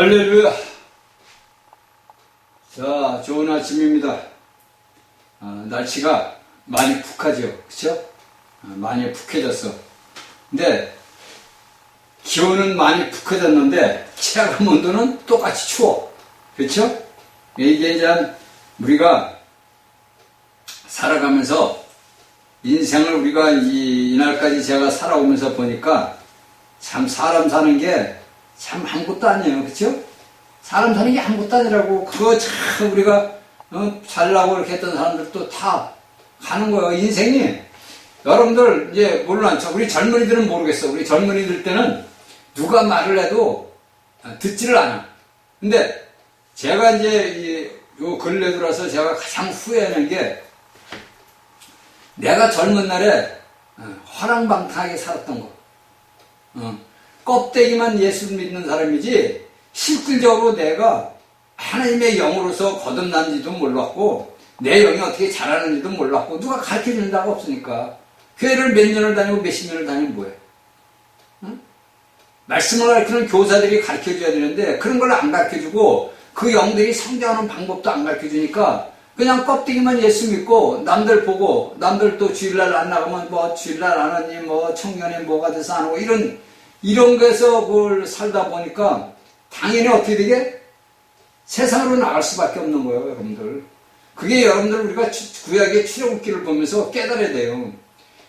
할렐루야. 자, 좋은 아침입니다. 날씨가 많이 푹하죠. 그쵸? 많이 푹해졌어. 근데 기온은 많이 푹해졌는데 체감 온도는 똑같이 추워. 그쵸? 이게 이제 우리가 살아가면서 인생을 우리가 이날까지 제가 살아오면서 보니까 참 사람 사는 게 참 아무것도 아니에요. 그쵸? 사람 사는 게 아무것도 아니라고. 그거 참 우리가 잘나고 이렇게 했던 사람들도 다 가는 거예요. 인생이. 여러분들 이제 물론 우리 젊은이들은 모르겠어. 우리 젊은이들 때는 누가 말을 해도 듣지를 않아. 근데 제가 이제 요 근래 들어서 제가 가장 후회하는 게 내가 젊은 날에 화랑방탕하게 살았던 거. 껍데기만 예수 믿는 사람이지 실질적으로 내가 하나님의 영으로서 거듭난지도 몰랐고 내 영이 어떻게 자라는지도 몰랐고 누가 가르쳐주는 데가 없으니까 교회를 몇 년을 다니고 몇십 년을 다니면 뭐해? 말씀을 가르치는 교사들이 가르쳐줘야 되는데 그런 걸 안 가르쳐주고 그 영들이 성장하는 방법도 안 가르쳐주니까 그냥 껍데기만 예수 믿고 남들 보고 남들 또 주일날 안 나가면 뭐 주일날 안 하니 뭐 청년이 뭐가 돼서 안 하고 이런 거에서 그걸 살다 보니까 당연히 어떻게 되게 세상으로 나갈 수밖에 없는 거예요, 여러분들. 그게 여러분들 우리가 구약의 출애굽기를 보면서 깨달아야 돼요.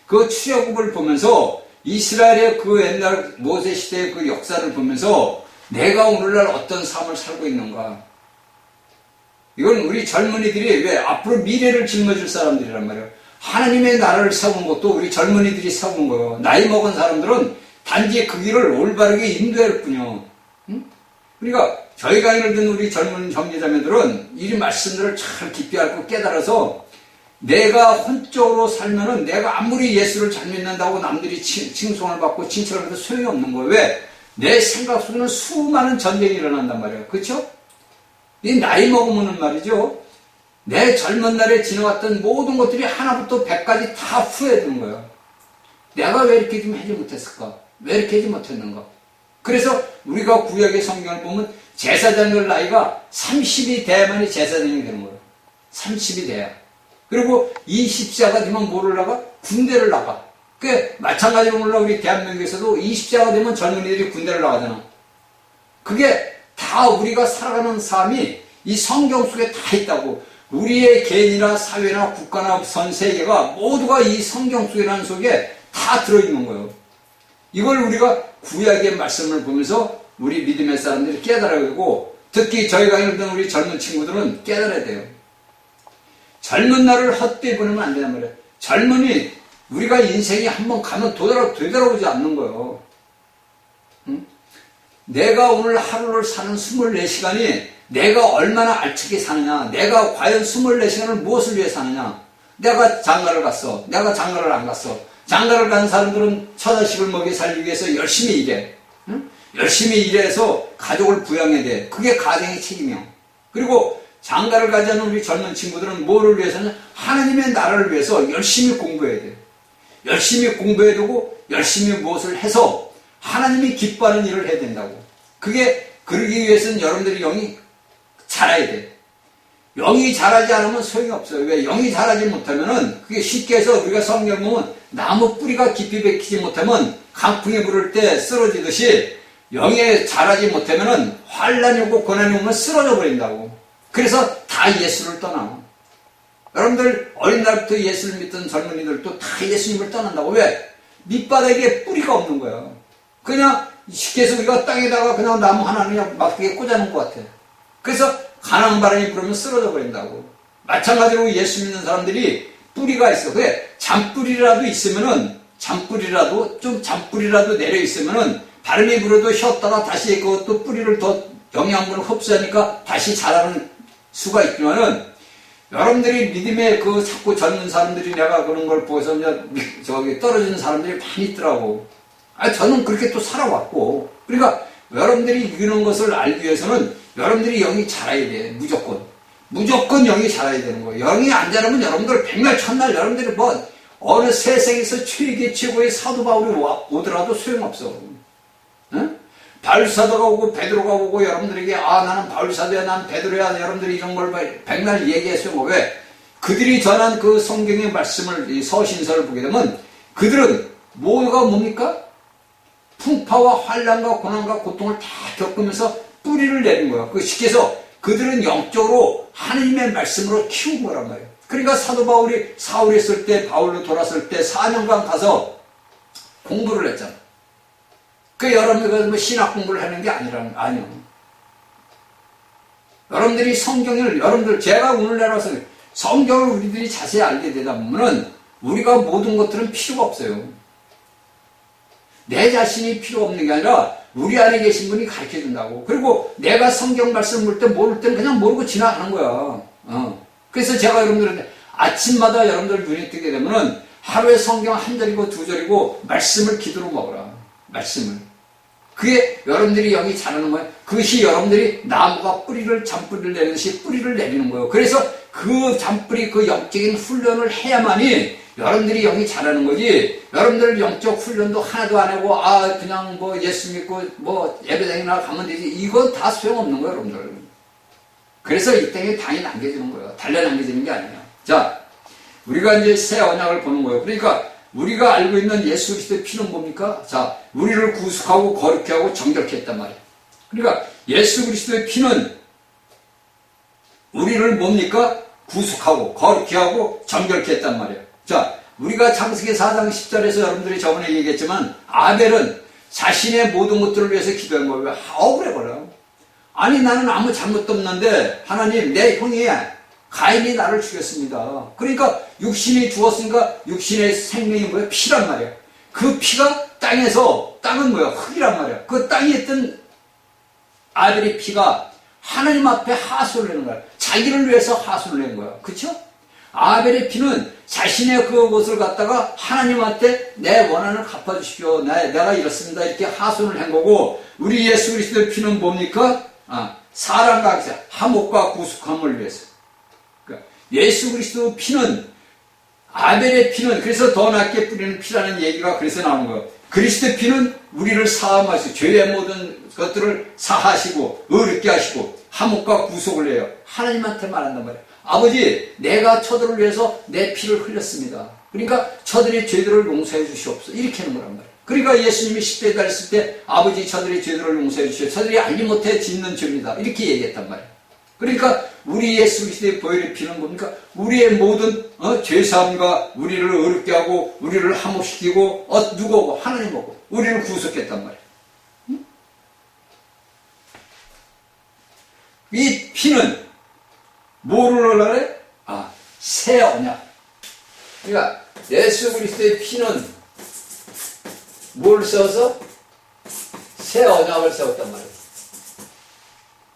그 출애굽을 보면서 이스라엘의 그 옛날 모세 시대의 그 역사를 보면서 내가 오늘날 어떤 삶을 살고 있는가. 이건 우리 젊은이들이 왜 앞으로 미래를 짊어질 사람들이란 말이에요. 하나님의 나라를 세우는 것도 우리 젊은이들이 세우는 거예요. 나이 먹은 사람들은 단지 그 길을 올바르게 인도할 뿐이요. 그러니까 저희 강의를 듣는 우리 젊은 형제자매들은 이 말씀들을 잘 깊이 알고 깨달아서 내가 혼적으로 살면은 내가 아무리 예수를 잘 믿는다고 남들이 칭송을 받고 칭찬을 받아도 소용이 없는 거예요. 왜? 내 생각 속에는 수많은 전쟁이 일어난단 말이에요. 그렇죠? 이 나이 먹으면은 말이죠. 내 젊은 날에 지나왔던 모든 것들이 하나부터 100까지 다 후회되는 거예요. 내가 왜 이렇게 좀 하지 못했을까? 왜 이렇게 하지 못했는가? 그래서 우리가 구약의 성경을 보면 제사장들 나이가 30이 돼야만이 제사장이 되는 거예요. 30이 돼야. 그리고 20세가 되면 뭐를 나가? 군대를 나가. 그 마찬가지로 물론 우리 대한민국에서도 20세가 되면 젊은이들이 군대를 나가잖아. 그게 다 우리가 살아가는 삶이 이 성경 속에 다 있다고. 우리의 개인이나 사회나 국가나 전 세계가 모두가 이 성경 속이라는 속에 다 들어있는 거예요. 이걸 우리가 구약의 말씀을 보면서 우리 믿음의 사람들이 깨달아야 되고 특히 저희 강의를 듣는 우리 젊은 친구들은 깨달아야 돼요. 젊은 날을 헛되이 보내면 안 된단 말이에요. 젊은이 우리가 인생이 한번 가면 되돌아오지 않는 거예요. 내가 오늘 하루를 사는 24시간이 내가 얼마나 알차게 사느냐, 내가 과연 24시간을 무엇을 위해 사느냐. 내가 장가를 갔어, 내가 장가를 안 갔어. 장가를 간 사람들은 처자식을 먹여 살기 위해서 열심히 일해. 열심히 일해서 가족을 부양해야 돼. 그게 가정의 책임이야. 그리고 장가를 가지 않은 우리 젊은 친구들은 뭐를 위해서는 하나님의 나라를 위해서 열심히 공부해야 돼. 열심히 공부해야 되고 열심히 무엇을 해서 하나님이 기뻐하는 일을 해야 된다고. 그러기 위해서는 여러분들이 영이 자라야 돼. 영이 자라지 않으면 소용이 없어요. 왜? 영이 자라지 못하면은 그게 쉽게 해서 우리가 성경 보면 나무 뿌리가 깊이 박히지 못하면 강풍이 부를 때 쓰러지듯이 영에 자라지 못하면은 환란이 오고 고난이 오면 쓰러져 버린다고. 그래서 다 예수를 떠나. 여러분들 어린 날부터 예수를 믿던 젊은이들도 다 예수님을 떠난다고. 왜? 밑바닥에 뿌리가 없는 거예요. 그냥 쉽게 해서 우리가 땅에다가 그냥 나무 하나 그냥 막대기에 꽂아놓은 것 같아. 그래서 가난 바람이 불으면 쓰러져 버린다고. 마찬가지로 예수 믿는 사람들이 뿌리가 있어. 그래, 잔뿌리라도 있으면은, 잔뿌리라도 내려 있으면은, 바람이 불어도 쉬었다가 다시 그것도 뿌리를 더 영양분을 흡수하니까 다시 자라는 수가 있지만은, 여러분들이 믿음의 그 자꾸 젊은 사람들이 내가 그런 걸 보고서 저기 떨어지는 사람들이 많이 있더라고. 저는 그렇게 또 살아왔고. 그러니까 여러분들이 이기는 것을 알기 위해서는 여러분들이 영이 자라야 돼. 무조건 영이 자라야 되는 거예요. 영이 안 자라면 여러분들 백날 첫날 여러분들이 뭐 어느 세상에서 최고의 사도 바울이 오더라도 소용없어. 응? 바울사도가 오고 베드로가 오고 여러분들에게 나는 바울사도야 난 베드로야 여러분들이 이런 걸 백날 얘기했어요. 왜? 그들이 전한 그 성경의 말씀을 이 서신서를 보게 되면 그들은 뭐가 뭡니까? 풍파와 환난과 고난과 고통을 다 겪으면서 뿌리를 내린 거야. 그 쉽게 해서 그들은 영적으로 하나님의 말씀으로 키운 거란 말이에요. 그러니까 사도 바울이 사울에 있을 때 바울로 돌아설 때 4년간 가서 공부를 했잖아. 그 여러분들이 뭐 신학 공부를 하는 게 아니요. 여러분들이 성경을 제가 오늘날 와서 성경을 우리들이 자세히 알게 되다 보면은 우리가 모든 것들은 필요가 없어요. 내 자신이 필요 없는 게 아니라 우리 안에 계신 분이 가르쳐 준다고. 그리고 내가 성경 말씀 볼 때 모를 때는 그냥 모르고 지나가는 거야. 그래서 제가 여러분들한테 아침마다 여러분들 눈이 뜨게 되면은 하루에 성경 한 절이고 두 절이고 말씀을 기도로 먹으라. 말씀을. 그게 여러분들이 영이 자라는 거예요. 그것이 여러분들이 나무가 잔뿌리를 내리듯이 뿌리를 내리는 거예요. 그래서 그 잔뿌리, 그 영적인 훈련을 해야만이 여러분들이 영이 자라는 거지. 여러분들 영적 훈련도 하나도 안 하고 그냥 뭐 예수 믿고 뭐 예배당이나 가면 되지. 이건 다 소용없는 거예요, 여러분들. 그래서 이 땅에 당이 남겨지는 거예요. 달려 남겨지는 게 아니에요. 자, 우리가 이제 새 언약을 보는 거예요. 그러니까 우리가 알고 있는 예수 그리스도의 피는 뭡니까? 자, 우리를 구속하고 거룩케 하고 정결케 했단 말이에요. 그러니까 예수 그리스도의 피는 우리를 뭡니까? 구속하고 거룩케 하고 정결케 했단 말이에요. 자, 우리가 창세기 4장 10절에서 여러분들이 저번에 얘기했지만 아벨은 자신의 모든 것들을 위해서 기도한 거예요. 왜? 억울해버려. 아니 나는 아무 잘못도 없는데 하나님 내 형이 가인이 나를 죽였습니다. 그러니까 육신이 죽었으니까 육신의 생명이 뭐야? 피란 말이야. 그 피가 땅은 뭐야? 흙이란 말이야. 그 땅에 있던 아벨의 피가 하나님 앞에 하소를 내는 거야. 자기를 위해서 하소를 내는 거야. 그쵸? 아벨의 피는 자신의 그것을 갖다가 하나님한테 내 원한을 갚아주십시오. 내가 이렇습니다. 이렇게 하소를 한 거고, 우리 예수 그리스도의 피는 뭡니까? 사랑과 화목과 구속함을 위해서. 그러니까 예수 그리스도의 피는, 아벨의 피는, 그래서 더 낫게 뿌리는 피라는 얘기가 그래서 나오는 거예요. 그리스도의 피는 우리를 사함하시고, 죄의 모든 것들을 사하시고, 의롭게 하시고, 화목과 구속을 해요. 하나님한테 말한단 말이에요. 아버지, 내가 저들을 위해서 내 피를 흘렸습니다. 그러니까 저들의 죄들을 용서해 주시옵소서. 이렇게 하는 거란 말이에요. 그러니까 예수님이 십자가에 달렸을 때 아버지 저들의 죄들을 용서해 주시옵소서. 저들이 알지 못해 짓는 죄입니다. 이렇게 얘기했단 말이에요. 그러니까 우리 예수 그리스도의 보혈의 피는 뭡니까? 우리의 모든 죄사함과 우리를 의롭게 하고 우리를 화목시키고 누구고? 하나님하고 우리를 구속했단 말이에요. 이 피는 뭐를 올라래? 새 언약. 그러니까 예수 그리스도의 피는 뭘 세워서? 새 언약을 세웠단 말이에요.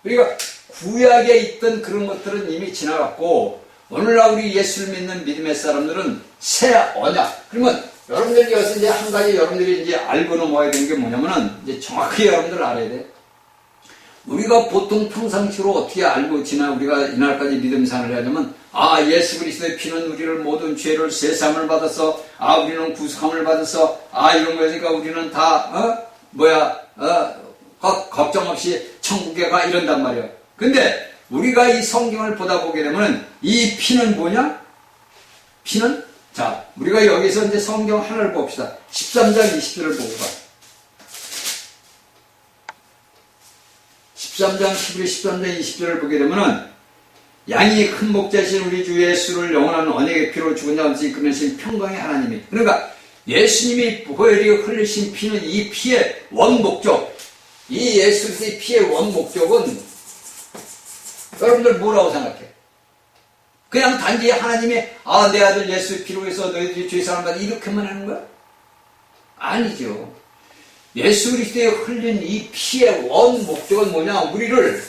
그러니까 구약에 있던 그런 것들은 이미 지나갔고 오늘날 우리 예수를 믿는 믿음의 사람들은 새 언약. 그러면 여러분들이 여기서 이제 한 가지 여러분들이 이제 알고 넘어야 되는 게 뭐냐면은 이제 정확히 여러분들 알아야 돼. 우리가 보통 평상시로 어떻게 알고 우리가 이날까지 믿음생활을 하냐면 예수 그리스도의 피는 우리를 모든 죄를 세삼을 받아서 우리는 구속함을 받아서 이런 거니까 우리는 다 걱정 없이 천국에 가 이런단 말이에요. 근데 우리가 이 성경을 보다 보게 되면 이 피는 뭐냐? 피는 우리가 여기서 이제 성경 하나를 봅시다. 13장 20절을 보고 봐. 13장 11절 13장 20절을 보게 되면은 양이 큰 목자신 우리 주 예수를 영원한 언약의 피로 죽은 자 없이 이끌으신 평강의 하나님이, 그러니까 예수님이 보혈이 흘리신 피는 이 피의 원목적, 이 예수 그리스도의 피의 원목적은 여러분들 뭐라고 생각해? 그냥 단지 하나님이 내 아들 예수의 피로 해서 너희들이 죄사함 받아 이렇게만 하는 거야? 아니죠. 예수 그리스도에 흘린 이 피의 원 목적은 뭐냐? 우리를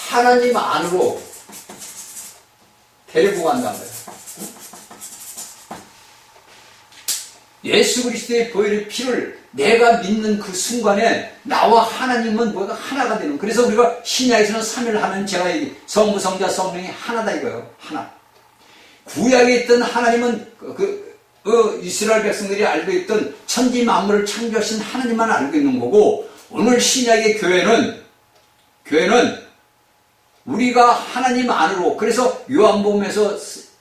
하나님 안으로 데리고 간다는 거예요. 예수 그리스도의 보혈의 피를 내가 믿는 그 순간에 나와 하나님은 뭐가 하나가 되는. 그래서 우리가 신약에서는 삼위일 하나님, 제가 성부, 성자, 성령이 하나다 이거예요. 하나. 구약에 있던 하나님은 이스라엘 백성들이 알고 있던 천지 만물을 창조하신 하나님만 알고 있는 거고, 오늘 신약의 교회는 우리가 하나님 안으로, 그래서 요한복음에서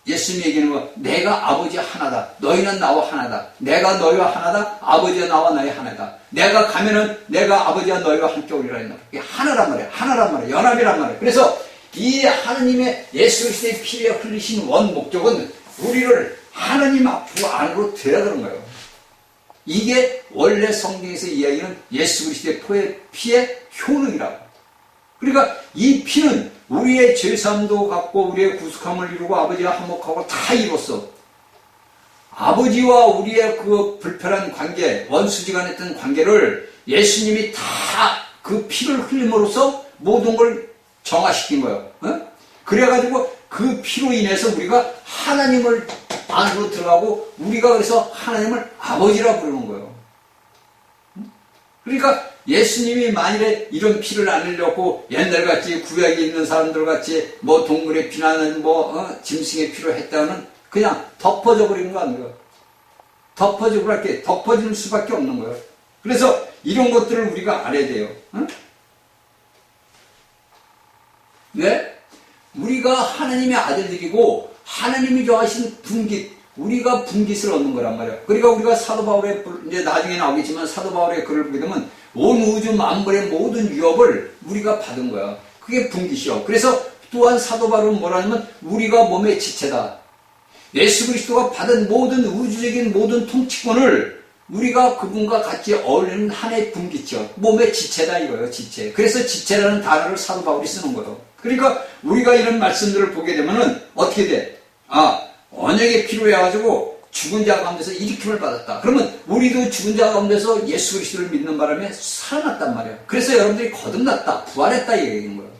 예수님이 얘기하는 거, 내가 아버지 하나다. 너희는 나와 하나다. 내가 너희와 하나다. 아버지와 나와 너희 하나다. 내가 가면은 내가 아버지와 너희와 함께 오리라 했나. 이게 하나란 말이야. 하나란 말이야. 연합이란 말이야. 그래서 이 하나님의 예수 그리스도의 피에 흘리신 원 목적은 우리를 하나님 앞으로 안으로 들어가는 거예요. 이게 원래 성경에서 이야기하는 예수 그리스도의 피의 효능이라고. 그러니까 이 피는 우리의 죄사함도 갖고 우리의 구속함을 이루고 아버지와 화목하고 다 이뤘어. 아버지와 우리의 그 불편한 관계, 원수지간했던 관계를 예수님이 다 그 피를 흘림으로써 모든 걸 정화시킨 거예요. 그래가지고 그 피로 인해서 우리가 하나님을 안으로 들어가고 우리가 그래서 하나님을 아버지라 부르는 거예요. 그러니까 예수님이 만일에 이런 피를 안 흘렸고 옛날같이 구약에 있는 사람들 같이 뭐 동물의 피나는 짐승의 피로 했다는 그냥 덮어져 버리는 거 아니에요. 덮어질 수밖에 없는 거예요. 그래서 이런 것들을 우리가 알아야 돼요. 왜? 우리가 하나님의 아들들이고 하나님이 좋아하신 분깃, 우리가 분깃을 얻는 거란 말이에요. 그러니까 우리가 사도 바울의, 이제 나중에 나오겠지만 사도 바울의 글을 보게 되면 온 우주 만물의 모든 유업을 우리가 받은 거야. 그게 분깃이요. 그래서 또한 사도 바울은 뭐라냐면 우리가 몸의 지체다. 예수 그리스도가 받은 모든 우주적인 모든 통치권을 우리가 그분과 같이 어울리는 하나의 분깃이요. 몸의 지체다 이거예요. 지체. 그래서 지체라는 단어를 사도 바울이 쓰는 거예요. 그러니까 우리가 이런 말씀들을 보게 되면은 어떻게 돼? 언약의 피로 해가지고 죽은 자 가운데서 일으킴을 받았다. 그러면 우리도 죽은 자 가운데서 예수 그리스도를 믿는 바람에 살아났단 말이야. 그래서 여러분들이 거듭났다, 부활했다 이 얘기인 거예요.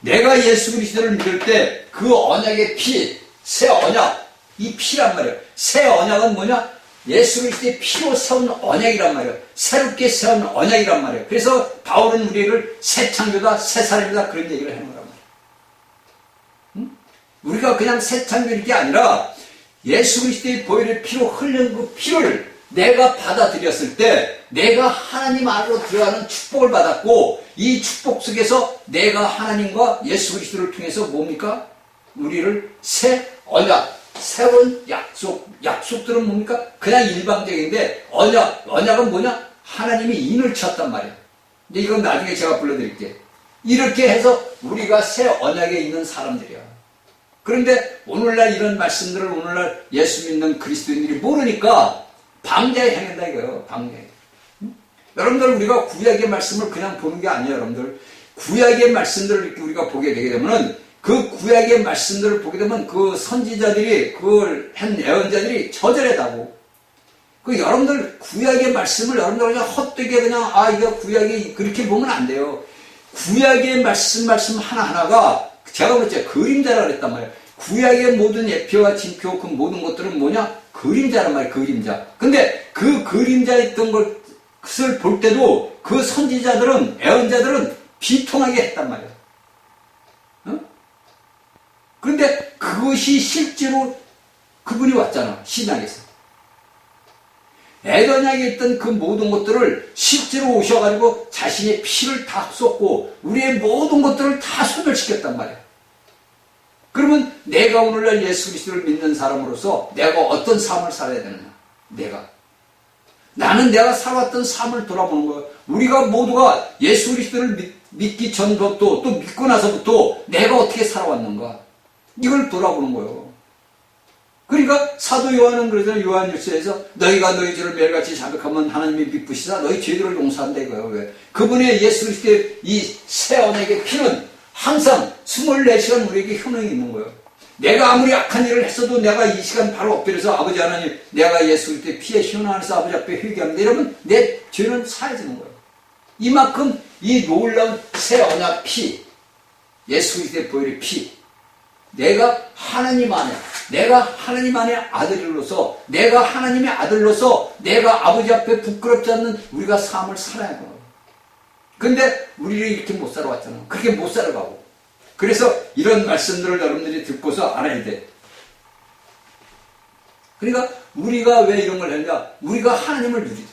내가 예수 그리스도를 믿을 때 그 언약의 피, 새 언약, 이 피란 말이에요. 새 언약은 뭐냐? 예수 그리스도의 피로 세운 언약이란 말이에요. 새롭게 세운 언약이란 말이에요. 그래서 바울은 우리를 새 창조다, 새 사람이다 그런 얘기를 하는 거란 말이에요. 우리가 그냥 새 창조일 게 아니라 예수 그리스도의 보혈의 피로 흘린 그 피를 내가 받아들였을 때 내가 하나님 안으로 들어가는 축복을 받았고 이 축복 속에서 내가 하나님과 예수 그리스도를 통해서 뭡니까? 우리를 새 언약, 새로운 약속들은 뭡니까? 그냥 일방적인데 언약은 뭐냐? 하나님이 인을 쳤단 말이에요. 근데 이건 나중에 제가 불러드릴게요. 이렇게 해서 우리가 새 언약에 있는 사람들이야. 그런데 오늘날 이런 말씀들을 오늘날 예수 믿는 그리스도인들이 모르니까 방자에 행한다 이거예요. 방자에. 여러분들 우리가 구약의 말씀을 그냥 보는 게 아니에요. 여러분들 구약의 말씀들을 이렇게 우리가 보게 되게 되면은 그 구약의 말씀들을 보게 되면 그 선지자들이 그걸 한 예언자들이 저절하다고. 그 여러분들 구약의 말씀을 여러분들 그냥 헛되게 그냥 이거 구약이 그렇게 보면 안 돼요. 구약의 말씀 하나하나가 제가 그랬죠. 그림자라 그랬단 말이에요. 구약의 모든 예표와 징표 그 모든 것들은 뭐냐? 그림자란 말이에요. 그림자. 근데 그 그림자에 있던 것을 볼 때도 그 선지자들은 예언자들은 비통하게 했단 말이에요. 그런데 그것이 실제로 그분이 왔잖아. 신약에서. 에덴약에 있던 그 모든 것들을 실제로 오셔가지고 자신의 피를 다 쏟고 우리의 모든 것들을 다 소멸시켰단 말이야. 그러면 내가 오늘날 예수 그리스도를 믿는 사람으로서 내가 어떤 삶을 살아야 되느냐? 나는 내가 살아왔던 삶을 돌아보는 거야. 우리가 모두가 예수 그리스도를 믿기 전부터 또 믿고 나서부터 내가 어떻게 살아왔는가? 이걸 돌아보는 거예요. 그러니까 사도 요한은 그러잖아요. 요한일서에서 너희가 너희 죄를 매일같이 자백하면 하나님이 미쁘시사 너희 죄들을 용서한다 이거예요. 왜? 그분의 예수 그리스도의 이 새 언약의 피는 항상 24시간 우리에게 효능이 있는 거예요. 내가 아무리 악한 일을 했어도 내가 이 시간 바로 엎드려서 아버지 하나님 내가 예수 그리스도의 피에 효능 안에서 아버지 앞에 회개합니다. 이러면 내 죄는 사해지는 거예요. 이만큼 이 놀라운 새 언약 피, 예수 그리스도의 보혈의 피, 내가 하나님 안에 아들로서 내가 하나님의 아들로서 내가 아버지 앞에 부끄럽지 않는 우리가 삶을 살아야 해요. 근데 우리는 이렇게 못 살아왔잖아. 그렇게 못 살아가고. 그래서 이런 말씀들을 여러분들이 듣고서 알아야 돼. 그러니까 우리가 왜 이런 걸 했냐? 우리가 하나님을 누리도록.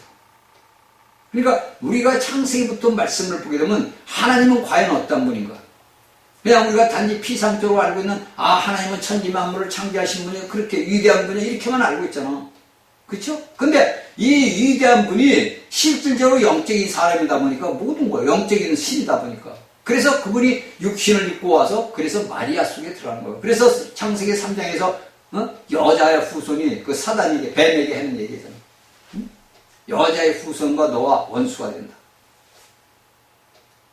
그러니까 우리가 창세기부터 말씀을 보게 되면 하나님은 과연 어떤 분인가? 그냥 우리가 단지 피상적으로 알고 있는 하나님은 천지만물을 창조하신 분이 그렇게 위대한 분이 이렇게만 알고 있잖아. 그렇죠? 근데 이 위대한 분이 실질적으로 영적인 사람이다 보니까 모든 거예요. 영적인 신이다 보니까. 그래서 그분이 육신을 입고 와서 그래서 마리아 속에 들어가는 거예요. 그래서 창세기 3장에서 여자의 후손이 그 사단에게 뱀에게 하는 얘기잖아. 여자의 후손과 너와 원수가 된다.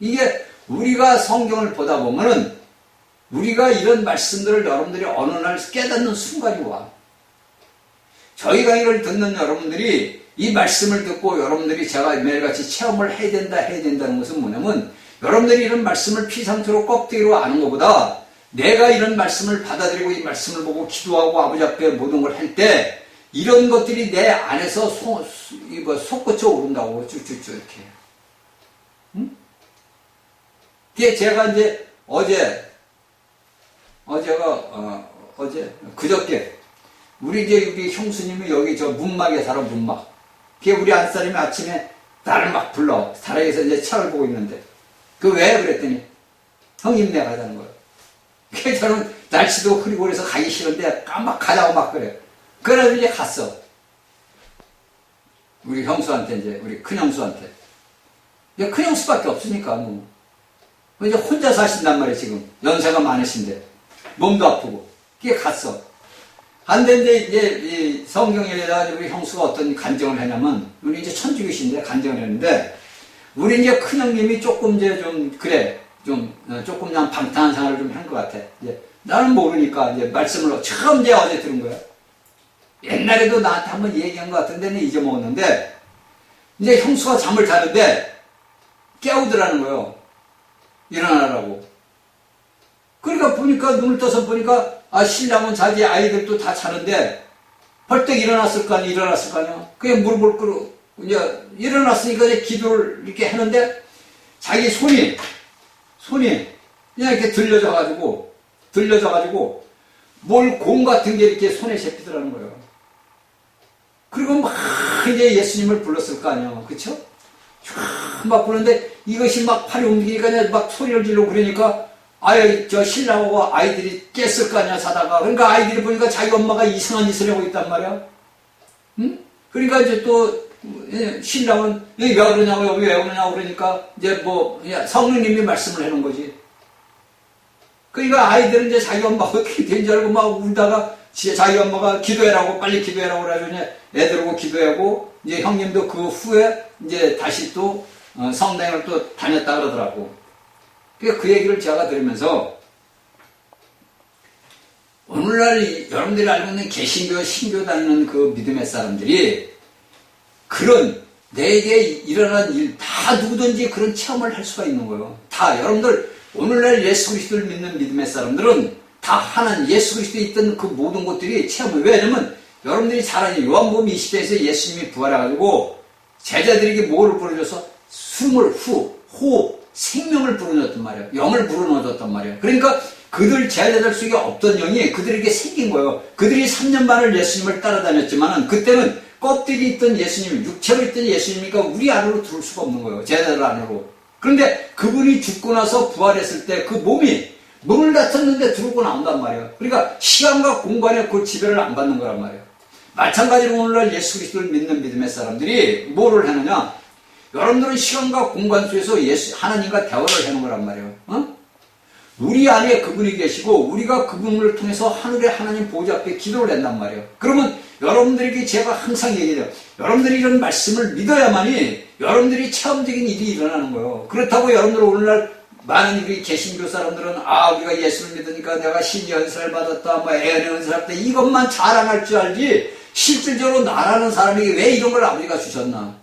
이게 우리가 성경을 보다 보면은 우리가 이런 말씀들을 여러분들이 어느 날 깨닫는 순간이 와. 저희 강의를 듣는 여러분들이 이 말씀을 듣고 여러분들이 제가 매일같이 체험을 해야 된다는 것은 뭐냐면 여러분들이 이런 말씀을 피상적으로 껍데기로 아는 것보다 내가 이런 말씀을 받아들이고 이 말씀을 보고 기도하고 아버지 앞에 모든 걸 할 때 이런 것들이 내 안에서 솟구쳐 오른다고 쭉쭉쭉 이렇게. 응? 그게 제가 이제 그저께 우리 형수님이 여기 저 문막에 살아, 문막. 그게 우리 안사람이 아침에 나를 막 불러. 사랑에서 이제 차를 보고 있는데. 왜? 그랬더니, 형님 내가 가자는 거예요. 그래서 저는 날씨도 흐리고 그래서 가기 싫은데, 막 가자고 막 그래. 그래서 이제 갔어. 우리 형수한테 우리 큰형수한테. 이제 큰형수밖에 없으니까, 뭐. 이제 혼자 사신단 말이에요, 지금. 연세가 많으신데. 몸도 아프고. 그게 갔어. 갔는데 이제 이 성경에다가 우리 형수가 어떤 간증을 하냐면, 우리 이제 천주교신데 간증을 했는데, 우리 이제 큰형님이 조금 조금 그냥 방탕한 생활을 좀 한 것 같아. 이제 나는 모르니까 이제 말씀을 처음 이제 어제 들은 거야. 옛날에도 나한테 한번 얘기한 것 같은데 잊어먹었는데, 이제 형수가 잠을 자는데 깨우더라는 거예요. 일어나라고. 그러니까 보니까 눈을 떠서 보니까 신랑은 자기 아이들도 다 자는데 벌떡 일어났을 거 아니야. 그게 무릎을 꿇고 이제 일어났으니까 이제 기도를 이렇게 하는데 자기 손이 그냥 이렇게 들려져가지고 뭘 공 같은 게 이렇게 손에 잡히더라는 거예요. 그리고 막 이제 예수님을 불렀을 거 아니야. 그쵸? 막 부르는데 이것이 막 팔이 움직이니까 막 소리를 지르고 그러니까 저 신랑하고 아이들이 깼을 거 아니야, 자다가. 그러니까 아이들이 보니까 자기 엄마가 이상한 짓을 하고 있단 말이야. 응? 그러니까 이제 또 신랑은 왜 그러냐고 그러니까 이제 성령님이 말씀을 해놓은 거지. 그러니까 아이들은 이제 자기 엄마가 어떻게 된 줄 알고 막 울다가 자기 엄마가 기도해라고 빨리 기도해라고 그래가지고 애들하고 기도하고 이제 형님도 그 후에 이제 다시 또 성당을 또 다녔다 그러더라고. 그 얘기를 제가 들으면서 오늘날 여러분들이 알고 있는 개신교, 신교 다니는 그 믿음의 사람들이 그런 내게 일어난 일 다 누구든지 그런 체험을 할 수가 있는 거예요. 다 여러분들 오늘날 예수 그리스도를 믿는 믿음의 사람들은 다 하나님 예수 그리스도에 있던 그 모든 것들이 체험을. 왜냐면 여러분들이 잘 아는 요한복음 20장에서 예수님이 부활해가지고 제자들에게 뭐를 보여줘서 숨을 호흡 생명을 불어넣었단 말이에요. 영을 불어넣었단 말이에요. 그러니까 그들 제자들 속에 없던 영이 그들에게 생긴 거예요. 그들이 3년 반을 예수님을 따라다녔지만은 그때는 껍데기 있던 예수님, 육체로 있던 예수님이니까 우리 안으로 들어올 수가 없는 거예요. 제자들 안으로. 그런데 그분이 죽고 나서 부활했을 때 그 몸이 문을 닫혔는데 들어오고 나온단 말이에요. 그러니까 시간과 공간에 그 지배를 안 받는 거란 말이에요. 마찬가지로 오늘날 예수 그리스도를 믿는 믿음의 사람들이 뭐를 하느냐? 여러분들은 시간과 공간 속에서 하나님과 대화를 하는 거란 말이에요. 우리 안에 그분이 계시고 우리가 그분을 통해서 하늘의 하나님 보좌 앞에 기도를 한단 말이에요. 그러면 여러분들에게 제가 항상 얘기해요. 여러분들이 이런 말씀을 믿어야만이 여러분들이 체험적인 일이 일어나는 거예요. 그렇다고 여러분들 오늘날 많은 우리 개신교 사람들은 우리가 예수를 믿으니까 내가 신의 은사를 받았다, 애연의 은사를 받았다 이것만 자랑할 줄 알지 실질적으로 나라는 사람에게 왜 이런 걸 아버지가 주셨나?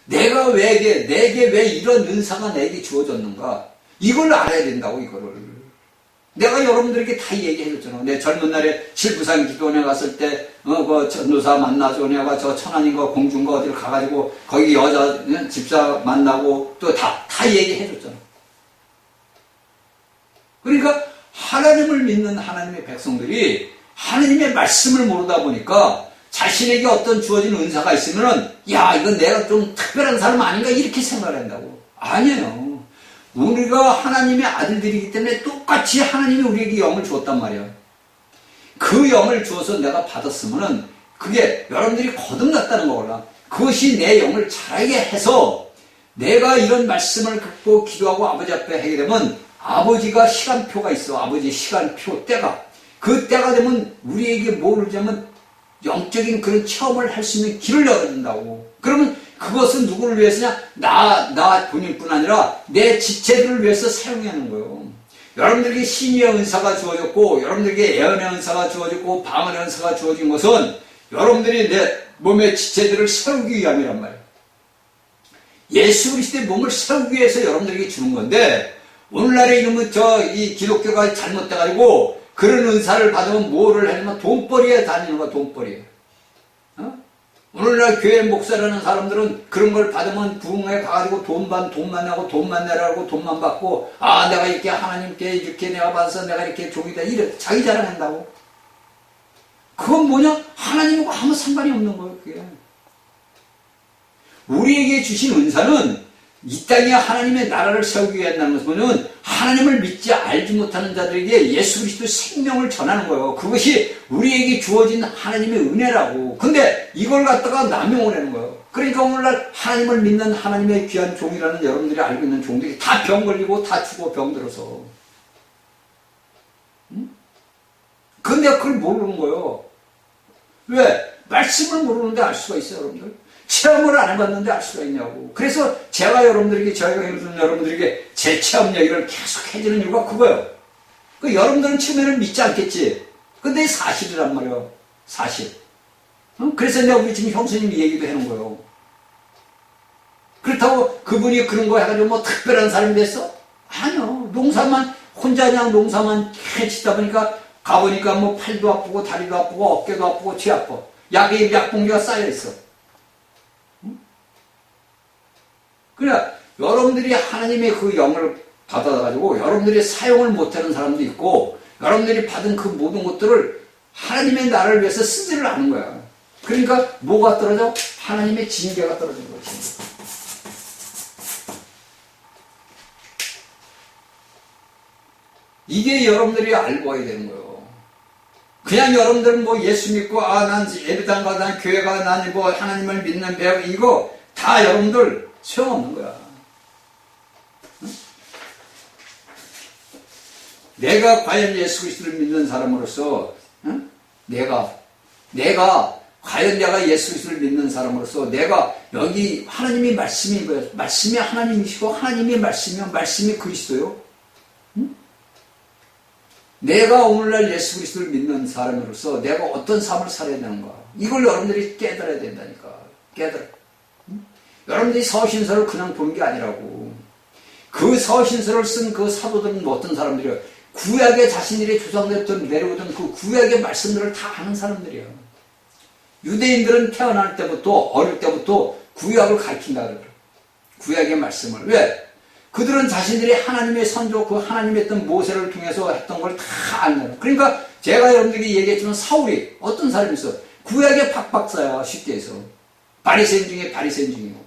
내게 왜 이런 은사가 내게 주어졌는가? 이걸 알아야 된다고, 이거를. 내가 여러분들에게 다 얘기해줬잖아. 내 젊은 날에 실부산 기도원에 갔을 때, 전도사 만나서 내가 저 천안인가 공주인가 어디를 가가지고, 거기 여자 집사 만나고, 또 다 얘기해줬잖아. 그러니까, 하나님을 믿는 하나님의 백성들이 하느님의 말씀을 모르다 보니까 자신에게 어떤 주어진 은사가 있으면은, 야, 이건 내가 좀 특별한 사람 아닌가? 이렇게 생각을 한다고. 아니에요. 우리가 하나님의 아들들이기 때문에 똑같이 하나님이 우리에게 영을 주었단 말이야. 그 영을 주어서 내가 받았으면은, 그게 여러분들이 거듭났다는 거구나. 그것이 내 영을 자라게 해서 내가 이런 말씀을 갖고 기도하고 아버지 앞에 하게 되면 아버지가 시간표가 있어. 아버지 시간표 때가. 그 때가 되면 우리에게 뭐를 주냐면 영적인 그런 체험을 할 수 있는 길을 열어준다고. 그러면 그것은 누구를 위해서냐? 나 본인뿐 아니라 내 지체들을 위해서 사용하는 거예요. 여러분들에게 신의의 은사가 주어졌고 여러분들에게 예언의 은사가 주어졌고 방언의 은사가 주어진 것은 여러분들이 내 몸의 지체들을 세우기 위함이란 말이에요. 예수 그리스도의 몸을 세우기 위해서 여러분들에게 주는 건데 오늘날에 이놈은 이 기독교가 잘못돼가지고 그런 은사를 받으면 뭐를 하냐면 돈벌이에 다니는 거야. 돈벌이에. 오늘날 교회 목사라는 사람들은 그런 걸 받으면 부흥회 가가지고 돈만 내고 돈만 내라고 돈만 받고 아 내가 이렇게 하나님께 이렇게 내가 받아서 내가 이렇게 종이다 이래 자기 자랑한다고. 그건 뭐냐? 하나님과 아무 상관이 없는 거예요. 그게. 우리에게 주신 은사는 이 땅에 하나님의 나라를 세우기 위한 것은 하나님을 믿지 알지 못하는 자들에게 예수 그리스도의 생명을 전하는 거예요. 그것이 우리에게 주어진 하나님의 은혜라고. 근데 이걸 갖다가 남용을 하는 거예요. 그러니까 오늘날 하나님을 믿는 하나님의 귀한 종이라는 여러분들이 알고 있는 종들이 다 병 걸리고 다 죽어 병들어서. 근데 그걸 모르는 거예요. 왜? 말씀을 모르는데 알 수가 있어요, 여러분들. 체험을 안 해봤는데 알 수가 있냐고. 그래서 저희가 여러분들에게 제 체험 얘기를 계속 해주는 이유가 그거예요. 여러분들은 처음에는 믿지 않겠지. 근데 사실이란 말이에요. 사실. 그래서 내가 우리 지금 형수님이 얘기도 해놓은 거예요. 그렇다고 그분이 그런 거 해가지고 뭐 특별한 사람이 됐어? 아니요. 혼자 그냥 농사만 해치다 보니까 가보니까 뭐 팔도 아프고 다리도 아프고 어깨도 아프고 뒤 아파. 약봉지가 쌓여있어. 그러니까 여러분들이 하나님의 그 영을 받아가지고 여러분들이 사용을 못하는 사람도 있고 여러분들이 받은 그 모든 것들을 하나님의 나라를 위해서 쓰지를 않은 거야. 그러니까 뭐가 떨어져? 하나님의 징계가 떨어지는 거지. 이게 여러분들이 알고 와야 되는 거예요. 그냥 여러분들은 뭐 예수 믿고 난 예배당 가 난 교회 가 난 뭐 하나님을 믿는 배우 이거 다 여러분들 소용없는 거야. 응? 내가 과연 예수 그리스도를 믿는 사람으로서 응? 내가 과연 내가 예수 그리스도를 믿는 사람으로서 내가 여기 하나님의 말씀이 뭐예요? 말씀이 하나님이시고 하나님의 말씀이면 말씀이 그리스도요. 응? 내가 오늘날 예수 그리스도를 믿는 사람으로서 내가 어떤 삶을 살아야 되는가? 이걸 여러분들이 깨달아야 된다니까. 깨달아. 여러분들이 서신서를 그냥 보는 게 아니라고. 그 서신서를 쓴 그 사도들은 어떤 사람들이에요? 구약의 자신들의 조상들부터 내려오던 그 구약의 말씀들을 다 아는 사람들이에요. 유대인들은 태어날 때부터 어릴 때부터 구약을 가르친다 그래요. 구약의 말씀을. 왜? 그들은 자신들이 하나님의 선조 그 하나님의 했던 모세를 통해서 했던 걸 다 아는 거예요. 그러니까 제가 여러분들에게 얘기했지만 사울이 어떤 사람이 있어? 구약의 박박사야 쉽게 해서. 바리새인 중에 바리새인 중이고.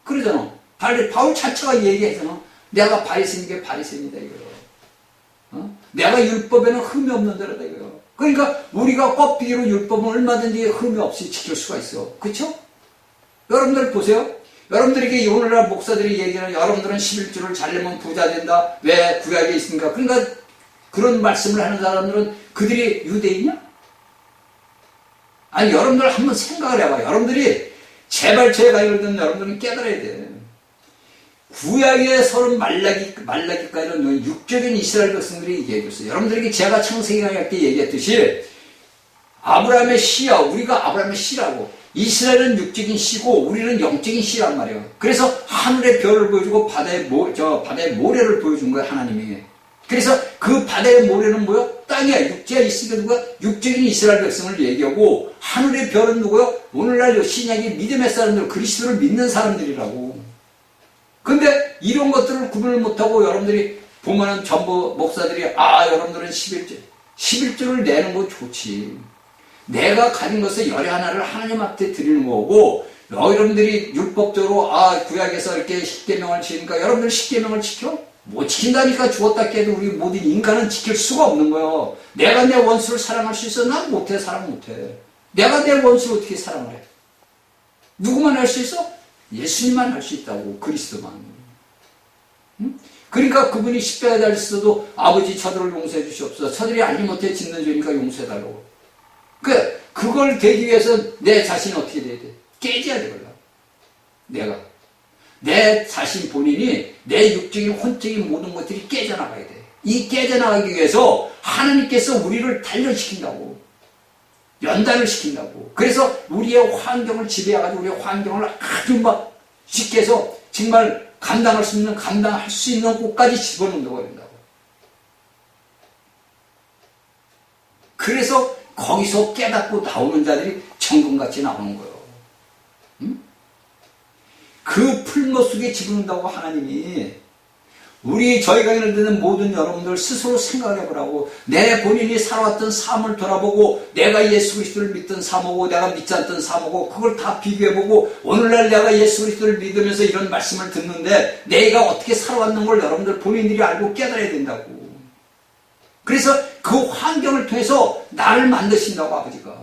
그러잖아. 바울 자체가 얘기하잖아. 내가 바리새인에게 바리새인이다 이거요. 내가 율법에는 흠이 없는 데라다 이거요. 그러니까 우리가 껍데기로 율법은 얼마든지 흠이 없이 지킬 수가 있어. 그렇죠? 여러분들 보세요. 여러분들에게 오늘날 목사들이 얘기하는 여러분들은 11조를 잘 내면 부자 된다. 왜 구약에 있습니까? 그러니까 그런 말씀을 하는 사람들은 그들이 유대인이야? 아니 여러분들 한번 생각을 해봐. 여러분들이 제발 제가 이러던 여러분들은 깨달아야 돼. 구약의 서른 말라기까지는 육적인 이스라엘 백성들이 얘기해줬어요. 여러분들에게 제가 창세기 할 때 얘기했듯이 아브라함의 씨야. 우리가 아브라함의 씨라고. 이스라엘은 육적인 씨고 우리는 영적인 씨란 말이에요. 그래서 하늘의 별을 보여주고 바다의 모래를 보여준 거예요. 하나님이. 그래서 그 바다의 모래는 뭐요? 땅이야. 육지가 있으니까 누가 육적인 이스라엘 백성을 얘기하고 하늘의 별은 누구요? 오늘날 신약의 믿음의 사람들 그리스도를 믿는 사람들이라고. 근데 이런 것들을 구분을 못하고 여러분들이 보면은 전부 목사들이 여러분들은 11조 11조를 내는 거 좋지. 내가 가진 것을 열의 하나를 하나님 앞에 드리는 거고, 여러분들이 율법적으로 구약에서 이렇게 십계명을 지으니까 여러분들 십계명을 지켜? 못 지킨다니까. 죽었다 깨도 우리 모든 인간은 지킬 수가 없는 거예요. 내가 내 원수를 사랑할 수 있어? 난 못해. 사랑 못해. 내가 내 원수를 어떻게 사랑을 해? 누구만 할 수 있어? 예수님만 할 수 있다고. 그리스도만. 응? 그러니까 그분이 십자가에 달렸어도 아버지 저들을 용서해 주시옵소서. 저들이 알지 못해 짓는 죄니까 용서해 달라고. 그걸 되기 위해서 내 자신이 어떻게 돼야 돼? 깨져야 되거든. 내 자신 본인이 내 육적인 혼적인 모든 것들이 깨져나가야 돼. 이 깨져나가기 위해서 하나님께서 우리를 단련시킨다고. 연단을 시킨다고. 그래서 우리의 환경을 지배해가지고 우리의 환경을 아주 막 쉽게 해서 정말 감당할 수 있는 곳까지 집어넣는다고 한다고. 그래서 거기서 깨닫고 나오는 자들이 천금같이 나오는 거예요. 응? 그 풀못 속에 집어넣는다고 하나님이. 저희 강의를 듣는 모든 여러분들 스스로 생각을 해보라고. 내 본인이 살아왔던 삶을 돌아보고, 내가 예수 그리스도를 믿던 삶하고 내가 믿지 않던 삶하고 그걸 다 비교해보고, 오늘날 내가 예수 그리스도를 믿으면서 이런 말씀을 듣는데 내가 어떻게 살아왔는 걸 여러분들 본인들이 알고 깨달아야 된다고. 그래서 그 환경을 통해서 나를 만드신다고, 아버지가.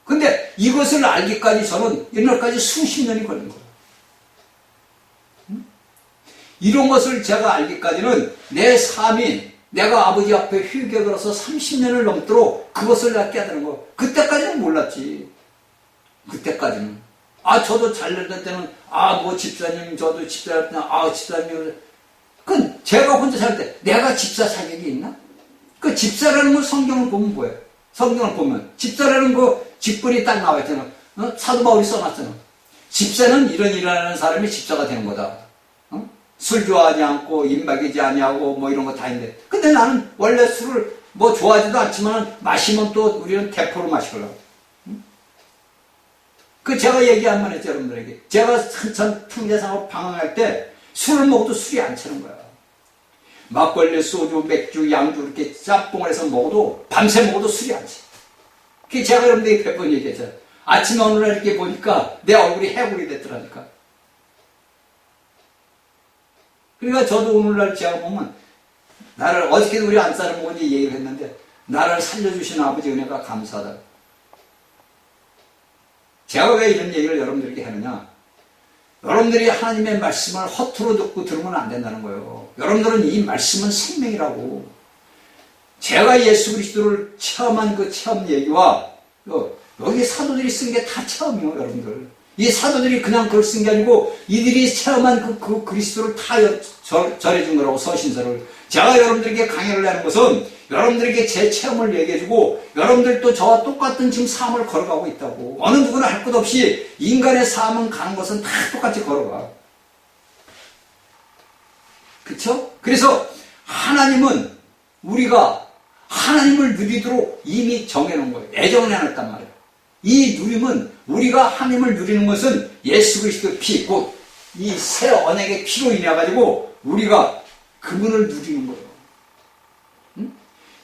근데 이것을 알기까지 저는 옛날까지 수십 년이 걸린 거예요. 이런 것을 제가 알기까지는 내 삶이 내가 아버지 앞에 휴게 들어서 30년을 넘도록 그것을 내가 깨달은 거예요. 그때까지는 몰랐지. 그때까지는. 저도 잘 될 때는, 집사님, 저도 집사할 때는, 집사님. 제가 혼자 살 때, 내가 집사 자격이 있나? 집사라는 건 성경을 보면 뭐예요? 성경을 보면. 집사라는 거 직분이 딱 나와 있잖아. 사도 바울이 써놨잖아. 집사는 이런 사람이 집사가 되는 거다. 술 좋아하지 않고, 입막이지 아니하고, 이런 거 다 있는데. 근데 나는 원래 술을 좋아하지도 않지만, 마시면 또 우리는 대포로 마시거라고. 제가 얘기 한 번 했죠, 여러분들에게. 제가 한참 통제상으로 방황할 때, 술을 먹어도 술이 안 차는 거야. 막걸리, 소주, 맥주, 양주, 이렇게 짬뽕을 해서 먹어도, 밤새 먹어도 술이 안 차. 제가 여러분들에게 몇 번 얘기했죠. 아침에 어느 날 이렇게 보니까, 내 얼굴이 해골이 됐더라니까. 그러니까 저도 오늘날 제가 보면 나를 어저께도 우리 안사람 보고 얘기를 했는데 나를 살려주신 아버지 은혜가 감사하다. 제가 왜 이런 얘기를 여러분들에게 하느냐. 여러분들이 하나님의 말씀을 허투루 듣고 들으면 안 된다는 거예요. 여러분들은 이 말씀은 생명이라고. 제가 예수 그리스도를 체험한 그 체험 얘기와 여기 사도들이 쓴 게 다 체험이에요, 여러분들. 이 사도들이 그냥 그걸 쓴 게 아니고 이들이 체험한 그 그리스도를 다 전해준 거라고, 서신서를. 제가 여러분들에게 강의를 하는 것은 여러분들에게 제 체험을 얘기해주고 여러분들도 저와 똑같은 지금 삶을 걸어가고 있다고. 어느 누구나 할 것 없이 인간의 삶은 가는 것은 다 똑같이 걸어가. 그쵸? 그래서 하나님은 우리가 하나님을 누리도록 이미 정해놓은 거예요. 애정을 해놨단 말이에요. 이 누림은 우리가 하나님을 누리는 것은 예수 그리스도의 피, 곧 이 새 언약의 피로 인해 가지고 우리가 그분을 누리는 거예요. 응?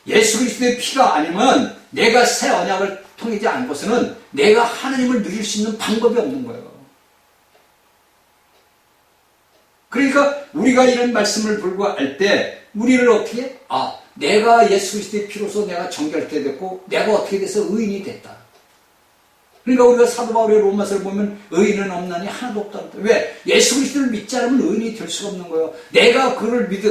예수 그리스도의 피가 아니면 내가 새 언약을 통하지 않고서는 내가 하나님을 누릴 수 있는 방법이 없는 거예요. 그러니까 우리가 이런 말씀을 불구할 때 우리를 어떻게 해? 내가 예수 그리스도의 피로서 내가 정결케 됐고 내가 어떻게 돼서 의인이 됐다. 그러니까 우리가 사도 바울의 로마서를 보면 의인은 없나니 하나도 없다. 왜? 예수 그리스도를 믿지 않으면 의인이 될 수가 없는 거예요. 내가 그를 믿어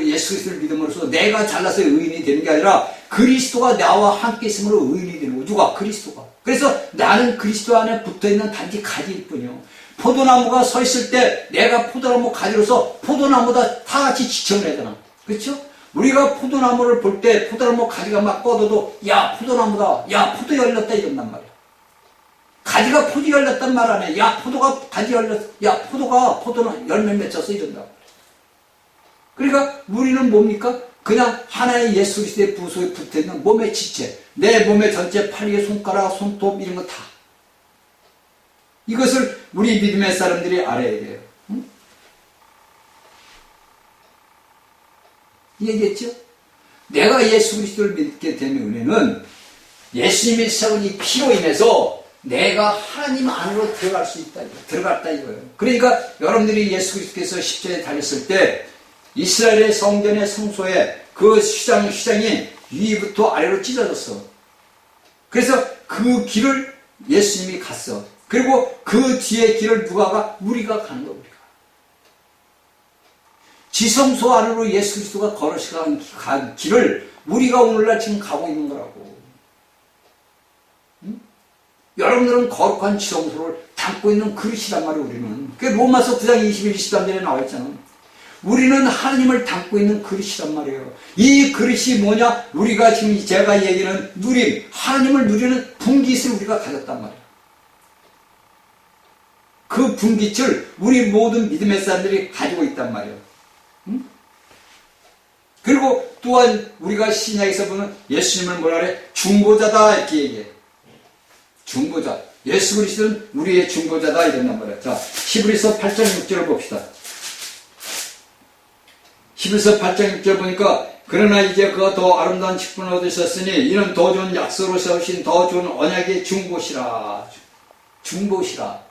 예수 그리스도를 믿음으로써 내가 잘나서 의인이 되는 게 아니라 그리스도가 나와 함께 있음으로 의인이 되는 거예요. 누가? 그리스도가. 그래서 나는 그리스도 안에 붙어있는 단지 가지일 뿐이요. 포도나무가 서 있을 때 내가 포도나무 가지로서 포도나무다 다 같이 지청을 하잖아. 그렇죠? 우리가 포도나무를 볼 때 포도나무 가지가 막 뻗어도 야 포도나무다, 야 포도 열렸다 이런단 말이야. 가지가 포도 열렸단 말 안 해. 야 포도가 가지 열렸, 야 포도가 포도는 열매 맺혔어 이런다. 그러니까 우리는 뭡니까? 그냥 하나의 예수 그리스도의 부소에 붙어있는 몸의 지체, 내 몸의 전체 팔의 손가락, 손톱 이런 거 다. 이것을 우리 믿음의 사람들이 알아야 돼요. 응? 얘기했죠? 내가 예수 그리스도를 믿게 된 은혜는 예수님의 세운 이 피로 인해서 내가 하나님 안으로 들어갈 수 있다, 들어갔다 이거예요. 그러니까 여러분들이 예수 그리스도께서 십자가에 달렸을 때 이스라엘의 성전의 성소에 그 휘장이 위부터 아래로 찢어졌어. 그래서 그 길을 예수님이 갔어. 그리고 그 뒤에 길을 누가 가? 우리가 가는 거야. 우리가. 지성소 안으로 예수 그리스도가 걸어서 간 길을 우리가 오늘날 지금 가고 있는 거라고. 여러분들은 거룩한 지성소를 담고 있는 그릇이란 말이에요. 우리는. 그게 로마서 9장 21, 23절에 나와 있잖아. 우리는 하나님을 담고 있는 그릇이란 말이에요. 이 그릇이 뭐냐? 우리가 지금 제가 얘기하는 누림, 하나님을 누리는 분깃을 우리가 가졌단 말이에요. 그 분깃을 우리 모든 믿음의 사람들이 가지고 있단 말이에요. 응? 그리고 또한 우리가 신약에서 보면 예수님을 뭐라 그래? 중보자다 이렇게 얘기해. 중보자. 예수 그리스도는 우리의 중보자다 이랬단 말이에요. 자, 히브리서 8장 6절을 봅시다. 히브리서 8장 6절 보니까 그러나 이제 그가 더 아름다운 직분을 얻으셨으니 이는 더 좋은 약속으로 세우신 더 좋은 언약의 중보시라. 중보시라.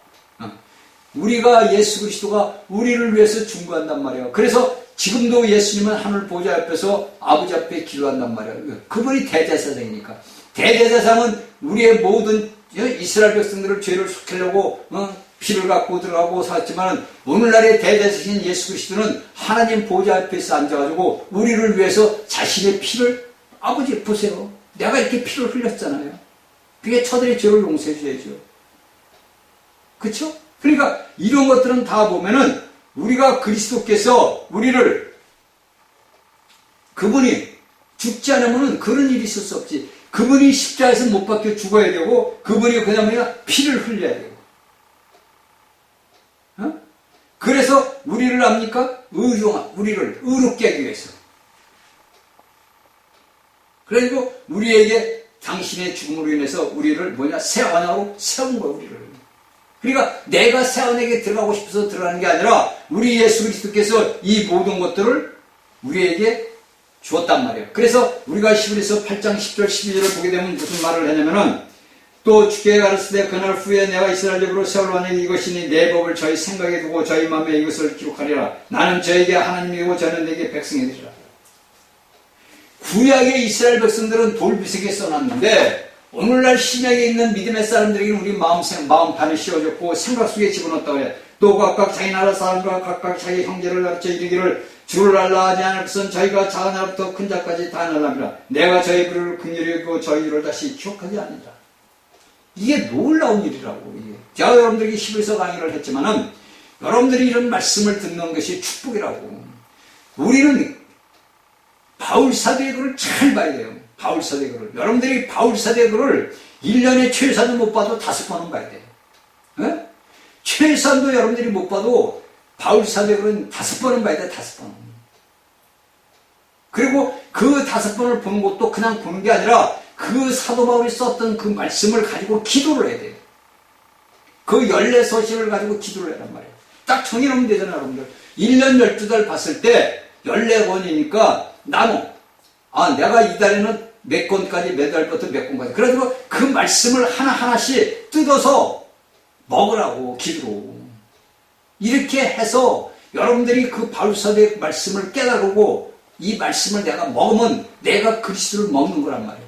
우리가 예수 그리스도가 우리를 위해서 중보한단 말이에요. 그래서 지금도 예수님은 하늘 보좌 옆에서 아버지 앞에 기도한단 말이에요. 그분이 대제사장이니까. 대제사장은 우리의 모든 이스라엘 백성들을 죄를 속하려고 피를 갖고 들어가고 살았지만 오늘날의 대제사장인 예수 그리스도는 하나님 보좌 앞에서 앉아가지고 우리를 위해서 자신의 피를 아버지 보세요. 내가 이렇게 피를 흘렸잖아요. 그게 저들의 죄를 용서해 줘야죠. 그렇죠? 그러니까 이런 것들은 다 보면은 우리가 그리스도께서 우리를 그분이 죽지 않으면 그런 일이 있을 수 없지. 그분이 십자가에서 못 박혀 죽어야 되고 그분이 그다음에 피를 흘려야 되고. 그래서 우리를 합니까? 우리를 의롭게 하기 위해서. 그리고 우리에게 당신의 죽음으로 인해서 우리를 새 언약으로 세운 거예요. 우리를. 그러니까 내가 새 언약에 들어가고 싶어서 들어가는 게 아니라 우리 예수 그리스도께서 이 모든 것들을 우리에게 주었단 말이에요. 그래서 우리가 히브리서 8장 10절 12절을 보게 되면 무슨 말을 하냐면은 또 주께 가르치되 그날 후에 내가 이스라엘 집으로 세울 언약이 이것이니 내 법을 저희 생각에 두고 저희 마음에 이것을 기록하리라. 나는 저에게 하나님이고 저는 내게 백성이 되리라. 구약의 이스라엘 백성들은 돌비석에 써놨는데 오늘날 신약에 있는 믿음의 사람들에게는 우리 마음판에 씌워졌고 생각 속에 집어넣었다고 해. 또 각각 자기 나라 사람과 각각 자기 형제를 가르쳐 이르기를 주를 알라 하지 않을 것은 저희가 작은 자부터 큰 자까지 다 알랍니다. 내가 저희 부를 긍휼히 여기고 저희 일을 다시 기억하지 않는다. 이게 놀라운 일이라고. 이게. 제가 여러분들에게 히브리서 강의를 했지만은 여러분들이 이런 말씀을 듣는 것이 축복이라고. 우리는 바울 사도의 글을 잘 봐야 돼요. 바울 사도의 글을. 여러분들이 바울 사도의 글을 1년에 최소한도 못 봐도 5번은 봐야 돼요. 네? 최소한도 여러분들이 못 봐도 바울 사도의 글은 5번은 봐야 돼. 5번. 그리고 그 5번을 보는 것도 그냥 보는 게 아니라 그 사도 바울이 썼던 그 말씀을 가지고 기도를 해야 돼요. 그 14서신을 가지고 기도를 해란 말이에요. 딱 정해놓으면 되잖아요, 여러분들. 1년 12달 봤을 때 14권이니까 나눠. 내가 이달에는 몇 권까지, 몇 달부터 몇 권까지. 그래가지고 그 말씀을 하나하나씩 뜯어서 먹으라고, 기도로. 이렇게 해서 여러분들이 그 바울사도의 말씀을 깨달고 이 말씀을 내가 먹으면 내가 그리스도를 먹는 거란 말이에요.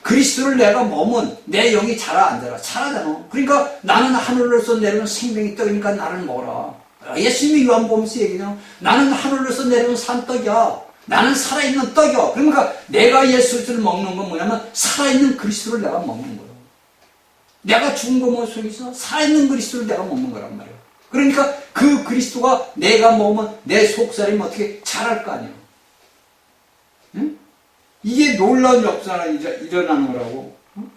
그리스도를 내가 먹으면 내 영이 자라 안 자라? 자라잖아. 그러니까 나는 하늘로서 내려온 생명이 떡이니까 나를 먹어라. 예수님이 요한복음에서 얘기해요. 나는 하늘로서 내려온 산떡이야. 나는 살아있는 떡이야. 그러니까 내가 예수를 먹는 건 뭐냐면 살아있는 그리스도를 내가 먹는 거예요. 내가 죽은 거 뭐 소용이 있어? 살아있는 그리스도를 내가 먹는 거란 말이에요. 그러니까 그 그리스도가 내가 먹으면 내 속살이 어떻게 자랄 거 아니에요. 응? 이게 놀라운 역사가 일어나는 거라고. 응?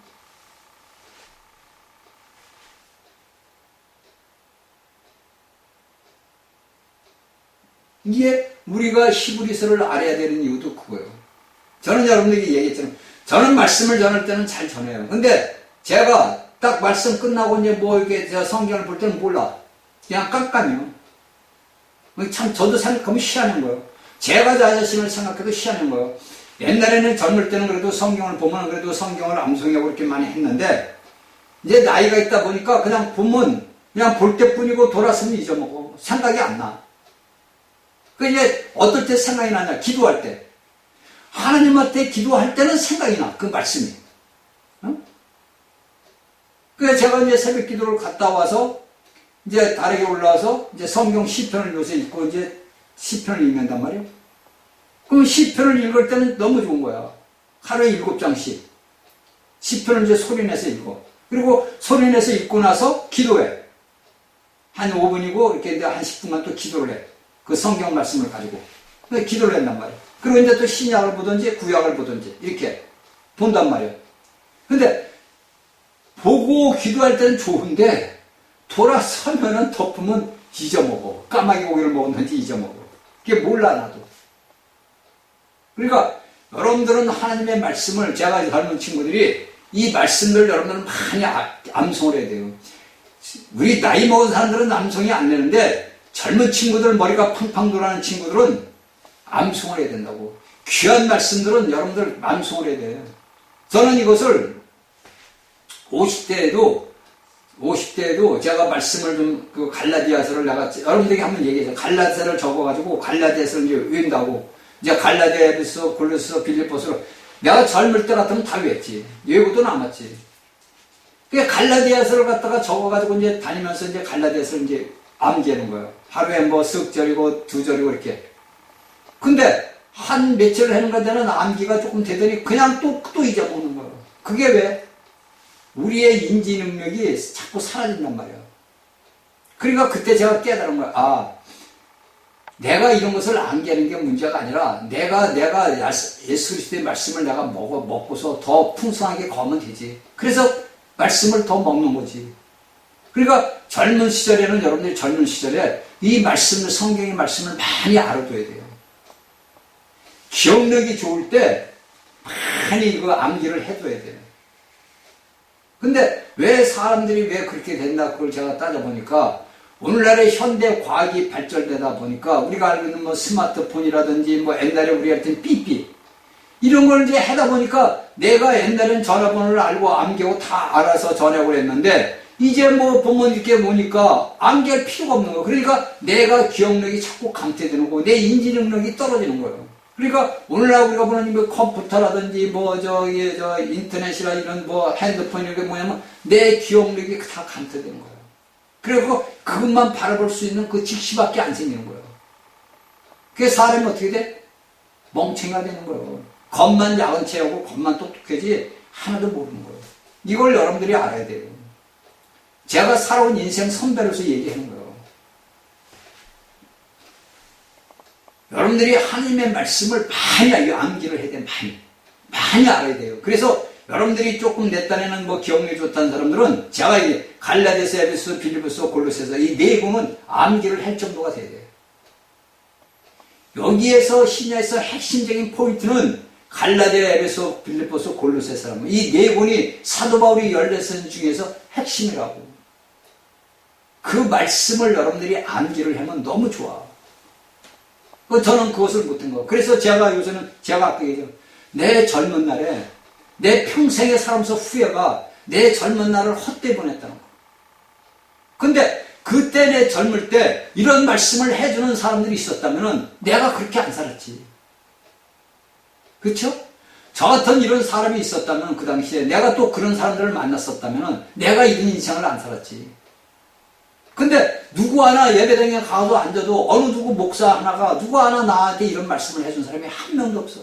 이게 우리가 히브리서를 알아야 되는 이유도 그거예요. 저는 여러분들에게 얘기했잖아요. 저는 말씀을 전할 때는 잘 전해요. 근데 제가 딱 말씀 끝나고 이제 뭐 이렇게 성경을 볼 때는 몰라. 그냥 깜깜해요. 참 저도 생각하면 희한한 거예요. 제가 저 자신을 생각해도 희한한 거예요. 옛날에는 젊을 때는 그래도 성경을 보면 그래도 성경을 암송하고 이렇게 많이 했는데, 이제 나이가 있다 보니까 그냥 보면 그냥 볼 때뿐이고 돌아서면 잊어먹어. 생각이 안 나. 그 이제 어떨 때 생각이 나냐? 기도할 때. 하나님한테 기도할 때는 생각이 나. 그 말씀이. 응? 그래서 제가 이제 새벽 기도를 갔다 와서 이제 다락에 올라와서 이제 성경 시편을 요새 읽고 이제 시편을 읽는단 말이에요. 그럼 시편을 읽을 때는 너무 좋은 거야. 하루에 7장씩. 시편을 이제 소리내서 읽어. 그리고 소리내서 읽고 나서 기도해. 한 5분이고 이렇게 한 10분만 또 기도를 해. 그 성경 말씀을 가지고. 기도를 한단 말이에요. 그리고 이제 또 신약을 보든지 구약을 보든지 이렇게 본단 말이에요. 근데 보고 기도할 때는 좋은데 돌아서면은 덮으면 잊어먹어. 까마귀 고기를 먹었는지 잊어먹어. 그게 몰라 나도. 그러니까 여러분들은 하나님의 말씀을, 제가 젊은 친구들이 이 말씀들 여러분들은 많이 암송을 해야 돼요. 우리 나이 먹은 사람들은 암송이 안 되는데 젊은 친구들, 머리가 팡팡 돌아가는 친구들은 암송을 해야 된다고. 귀한 말씀들은 여러분들 암송을 해야 돼요. 저는 이것을 50대에도 제가 말씀을 좀, 그 갈라디아서를 내가 여러분들에게 한번 얘기해서 갈라디아서를 적어가지고 갈라디아서를 이제 외운다고. 이제 갈라디아, 에베소, 골로새, 빌립보서 내가 젊을 때 같으면 다 외웠지. 외우고도 남았지. 그 갈라디아서를 갖다가 적어가지고 이제 다니면서 이제 갈라디아서를 이제 암기하는 거예요. 하루에 뭐 석 절이고 두 절이고 이렇게. 근데 한 며칠 하는가 되는 암기가 조금 되더니 그냥 또 잊어먹는 거예요. 그게 왜? 우리의 인지 능력이 자꾸 사라진단 말이에요. 그러니까 그때 제가 깨달은 거야. 아, 내가 이런 것을 암기하는 게 문제가 아니라 내가 예수 그리스도의 말씀을 내가 먹고서 더 풍성하게 거면 되지. 그래서 말씀을 더 먹는 거지. 그러니까 젊은 시절에는 여러분들이 젊은 시절에 이 말씀을, 성경의 말씀을 많이 알아둬야 돼요. 기억력이 좋을 때 많이 이거 암기를 해둬야 돼요. 근데 왜 사람들이 왜 그렇게 된다 그걸 제가 따져보니까 오늘날의 현대 과학이 발전되다 보니까 우리가 알고 있는 뭐 스마트폰이라든지 뭐 옛날에 우리가 했던 삐삐 이런 걸 이제 하다 보니까 내가 옛날엔 전화번호를 알고 암기하고 다 알아서 전화를 했는데 이제 뭐 보면 이렇게 보니까 암기할 필요가 없는 거예요. 그러니까 내가 기억력이 자꾸 감퇴되는 거고 내 인지 능력이 떨어지는 거예요. 그러니까 오늘날 우리가 보는 뭐 컴퓨터라든지 뭐 인터넷이나 이런 뭐 핸드폰 이런 게 뭐냐면 내 기억력이 다 감퇴되는 거예요. 그리고 그것만 바라볼 수 있는 그 직시밖에 안 생기는 거예요. 그래서 사람이 어떻게 돼? 멍청이가 되는 거예요. 겉만 야근 채우고 겉만 똑똑하지 하나도 모르는 거예요. 이걸 여러분들이 알아야 돼요. 제가 살아온 인생 선배로서 얘기하는 거예요. 여러분들이 하나님의 말씀을 많이 암기를 해야 돼요. 많이 알아야 돼요. 그래서 여러분들이 조금 내 딴에는 뭐 기억력이 좋다는 사람들은 제가 이게 갈라디아서, 에베소, 빌립보서, 골로새서 이 네 권은 암기를 할 정도가 돼야 돼요. 여기에서 신약에서 핵심적인 포인트는 갈라디아, 에베소, 빌립보서, 골로새서라면 이 네 권이 사도 바울이 14선 중에서 핵심이라고. 그 말씀을 여러분들이 암기를 하면 너무 좋아. 저는 그것을 못한 거예요. 그래서 제가 요새는 제가 아까 얘기했죠. 내 젊은 날에 내 평생에 살면서 후회가 내 젊은 날을 헛되이 보냈다는 거. 근데 그때 내 젊을 때 이런 말씀을 해주는 사람들이 있었다면 내가 그렇게 안 살았지. 그렇죠? 저 같은 이런 사람이 있었다면 그 당시에 내가 또 그런 사람들을 만났었다면 내가 이런 인생을 안 살았지. 근데 누구 하나 예배당에 가서 앉아도 어느 누구 목사 하나가 누구 하나 나한테 이런 말씀을 해준 사람이 한 명도 없어.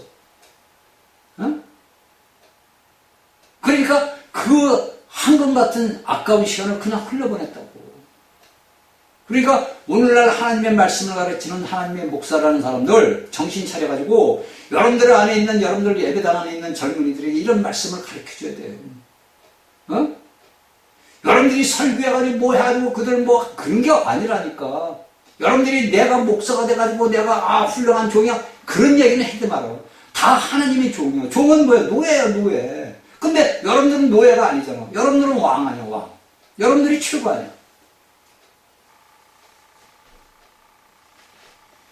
응? 그러니까 그 황금 같은 아까운 시간을 그냥 흘려보냈다고. 그러니까 오늘날 하나님의 말씀을 가르치는 하나님의 목사라는 사람들 정신 차려가지고 여러분들 안에 있는 여러분들 예배당 안에 있는 젊은이들에게 이런 말씀을 가르쳐줘야 돼요. 어? 여러분들이 설교해가지고 뭐 해가지고 그들 뭐 그런 게 아니라니까. 여러분들이 내가 목사가 돼가지고 내가 훌륭한 종이야 그런 얘기는 해도 말아요. 다 하나님의 종이야. 종은 뭐야? 노예야 노예. 근데 여러분들은 노예가 아니잖아. 여러분들은 왕 아니야 왕. 여러분들이 최고 아니야.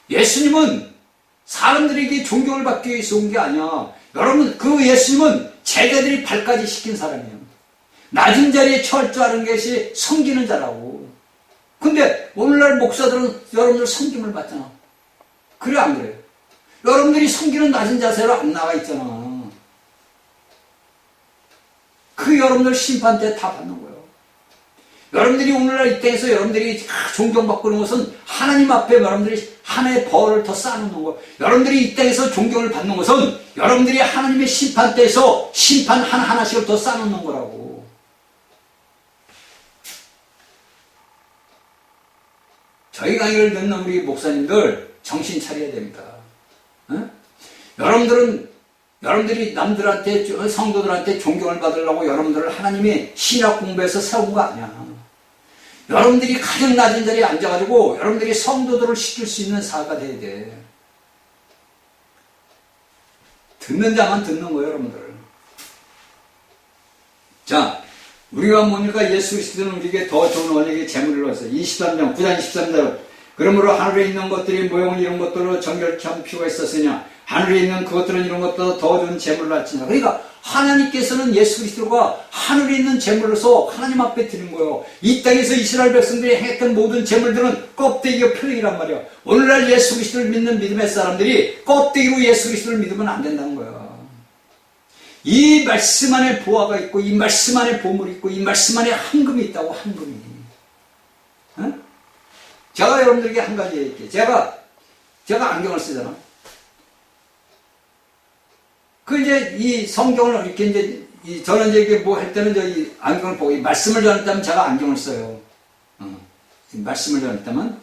예수님은 사람들에게 존경을 받기 위해서 온 게 아니야. 여러분, 그 예수님은 제자들이 발까지 시킨 사람이에요. 낮은 자리에 처할 줄 아는 것이 섬기는 자라고. 근데 오늘날 목사들은 여러분들 섬김을 받잖아. 그래 안 그래? 여러분들이 섬기는 낮은 자세로 안 나가 있잖아. 그 여러분들 심판 때 다 받는 거예요. 여러분들이 오늘날 이 땅에서 여러분들이 존경받고 있는 것은 하나님 앞에 여러분들이 하나의 벌을 더 쌓아놓는 거예요. 여러분들이 이 땅에서 존경을 받는 것은 여러분들이 하나님의 심판 때에서 심판 하나하나씩을 더 쌓아놓는 거라고. 저희 강의를 듣는 우리 목사님들 정신 차려야 됩니다. 어? 여러분들이 남들한테, 성도들한테 존경을 받으려고 여러분들을 하나님이 신학 공부해서 세운 거 아니야. 여러분들이 가장 낮은 자리에 앉아가지고 여러분들이 성도들을 시킬 수 있는 사가 돼야 돼. 듣는 자만 듣는 거예요, 여러분들. 자, 우리가 보니까 예수 그리스도는 우리에게 더 좋은 언약의 재물을 넣었어요. 23장, 9장 23절. 그러므로 하늘에 있는 것들이 모형을 이런 것들로 정결케 한 필요가 있었으냐. 하늘에 있는 그것들은 이런 것보다 더 좋은 재물을 바치냐. 그러니까 하나님께서는 예수 그리스도가 하늘에 있는 재물로서 하나님 앞에 드린 거예요. 이 땅에서 이스라엘 백성들이 행했던 모든 재물들은 껍데기와 표적이란 말이에요. 오늘날 예수 그리스도를 믿는 믿음의 사람들이 껍데기로 예수 그리스도를 믿으면 안 된다는 거예요. 이 말씀 안에 보화가 있고, 이 말씀 안에 보물이 있고, 이 말씀 안에 황금이 있다고, 황금이. 어? 제가 여러분들에게 한 가지 얘기할게요. 제가 안경을 쓰잖아. 이제 이 성경을 이렇게 이제, 저는 이제 이게 뭐 할 때는 이 안경을 보고, 이 말씀을 전했다면 제가 안경을 써요. 말씀을 전했다면.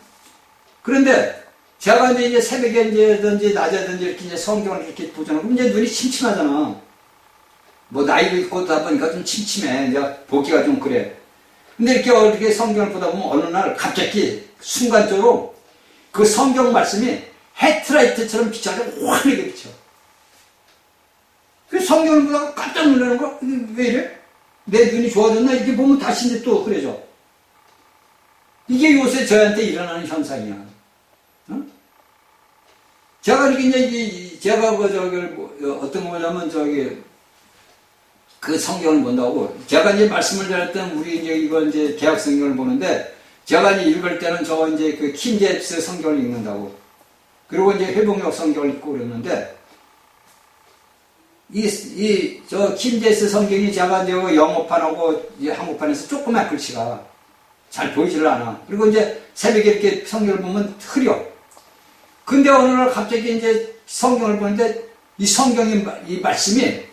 그런데 제가 이제 새벽에 이제든지 낮에든지 이렇게 이제 성경을 이렇게 보잖아. 그럼 이제 눈이 침침하잖아. 뭐 나이도 있고 하다 보니까 좀 침침해. 내가 보기가 좀 그래. 근데 이렇게 성경을 보다 보면 어느 날 갑자기 순간적으로 그 성경 말씀이 헤드라이트처럼 비춰가지고 환하게 비쳐. 그 성경을 보다가 깜짝 놀라는 거야. 왜 이래? 내 눈이 좋아졌나? 이렇게 보면 다시 이제 또 그래져. 이게 요새 저한테 일어나는 현상이야. 어? 제가 이렇게 이제 제가 어떤 거 보냐면 그 성경을 본다고 제가 이제 말씀을 전했던 우리 이제 개학 성경을 보는데 제가 이제 읽을 때는 이제 그 킹제임스 성경을 읽는다고. 그리고 이제 회복력 성경을 읽고 그랬는데 킹제임스 성경이 제가 이제 영어판하고 한국판에서 조그만 글씨가 잘 보이지를 않아. 그리고 이제 새벽에 이렇게 성경을 보면 흐려. 근데 어느 날 갑자기 이제 성경을 보는데 이 성경이 이 말씀이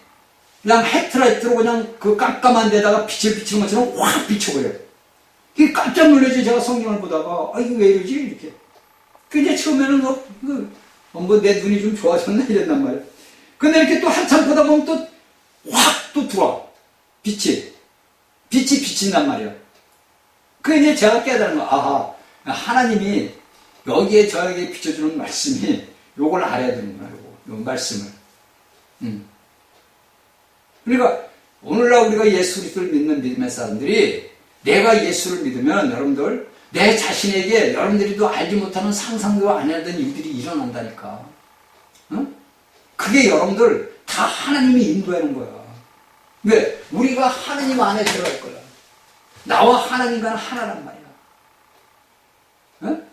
그냥 헤드라이트로 그냥 그 깜깜한 데다가 빛을 비치는 것처럼 확 비춰버려요. 이게 깜짝 놀라지, 제가 성경을 보다가. 이거 왜 이러지? 이렇게. 그 이제 처음에는 내 눈이 좀 좋아졌나? 이랬단 말이에요. 근데 이렇게 또 한참 보다 보면 또 확 또 들어와. 빛이 비친단 말이에요. 그 이제 제가 깨달은 거, 아하, 하나님이 여기에 저에게 비춰주는 말씀이 요걸 알아야 되는구나, 요 말씀을. 그러니까 오늘날 우리가 예수 그리스도를 믿는 믿음의 사람들이 내가 예수를 믿으면 여러분들 내 자신에게 여러분들이도 알지 못하는 상상도 안 하던 일들이 일어난다니까. 응? 그게 여러분들 다 하나님이 인도하는 거야. 왜? 우리가 하나님 안에 들어갈 거야. 나와 하나님과는 하나란 말이야. 응?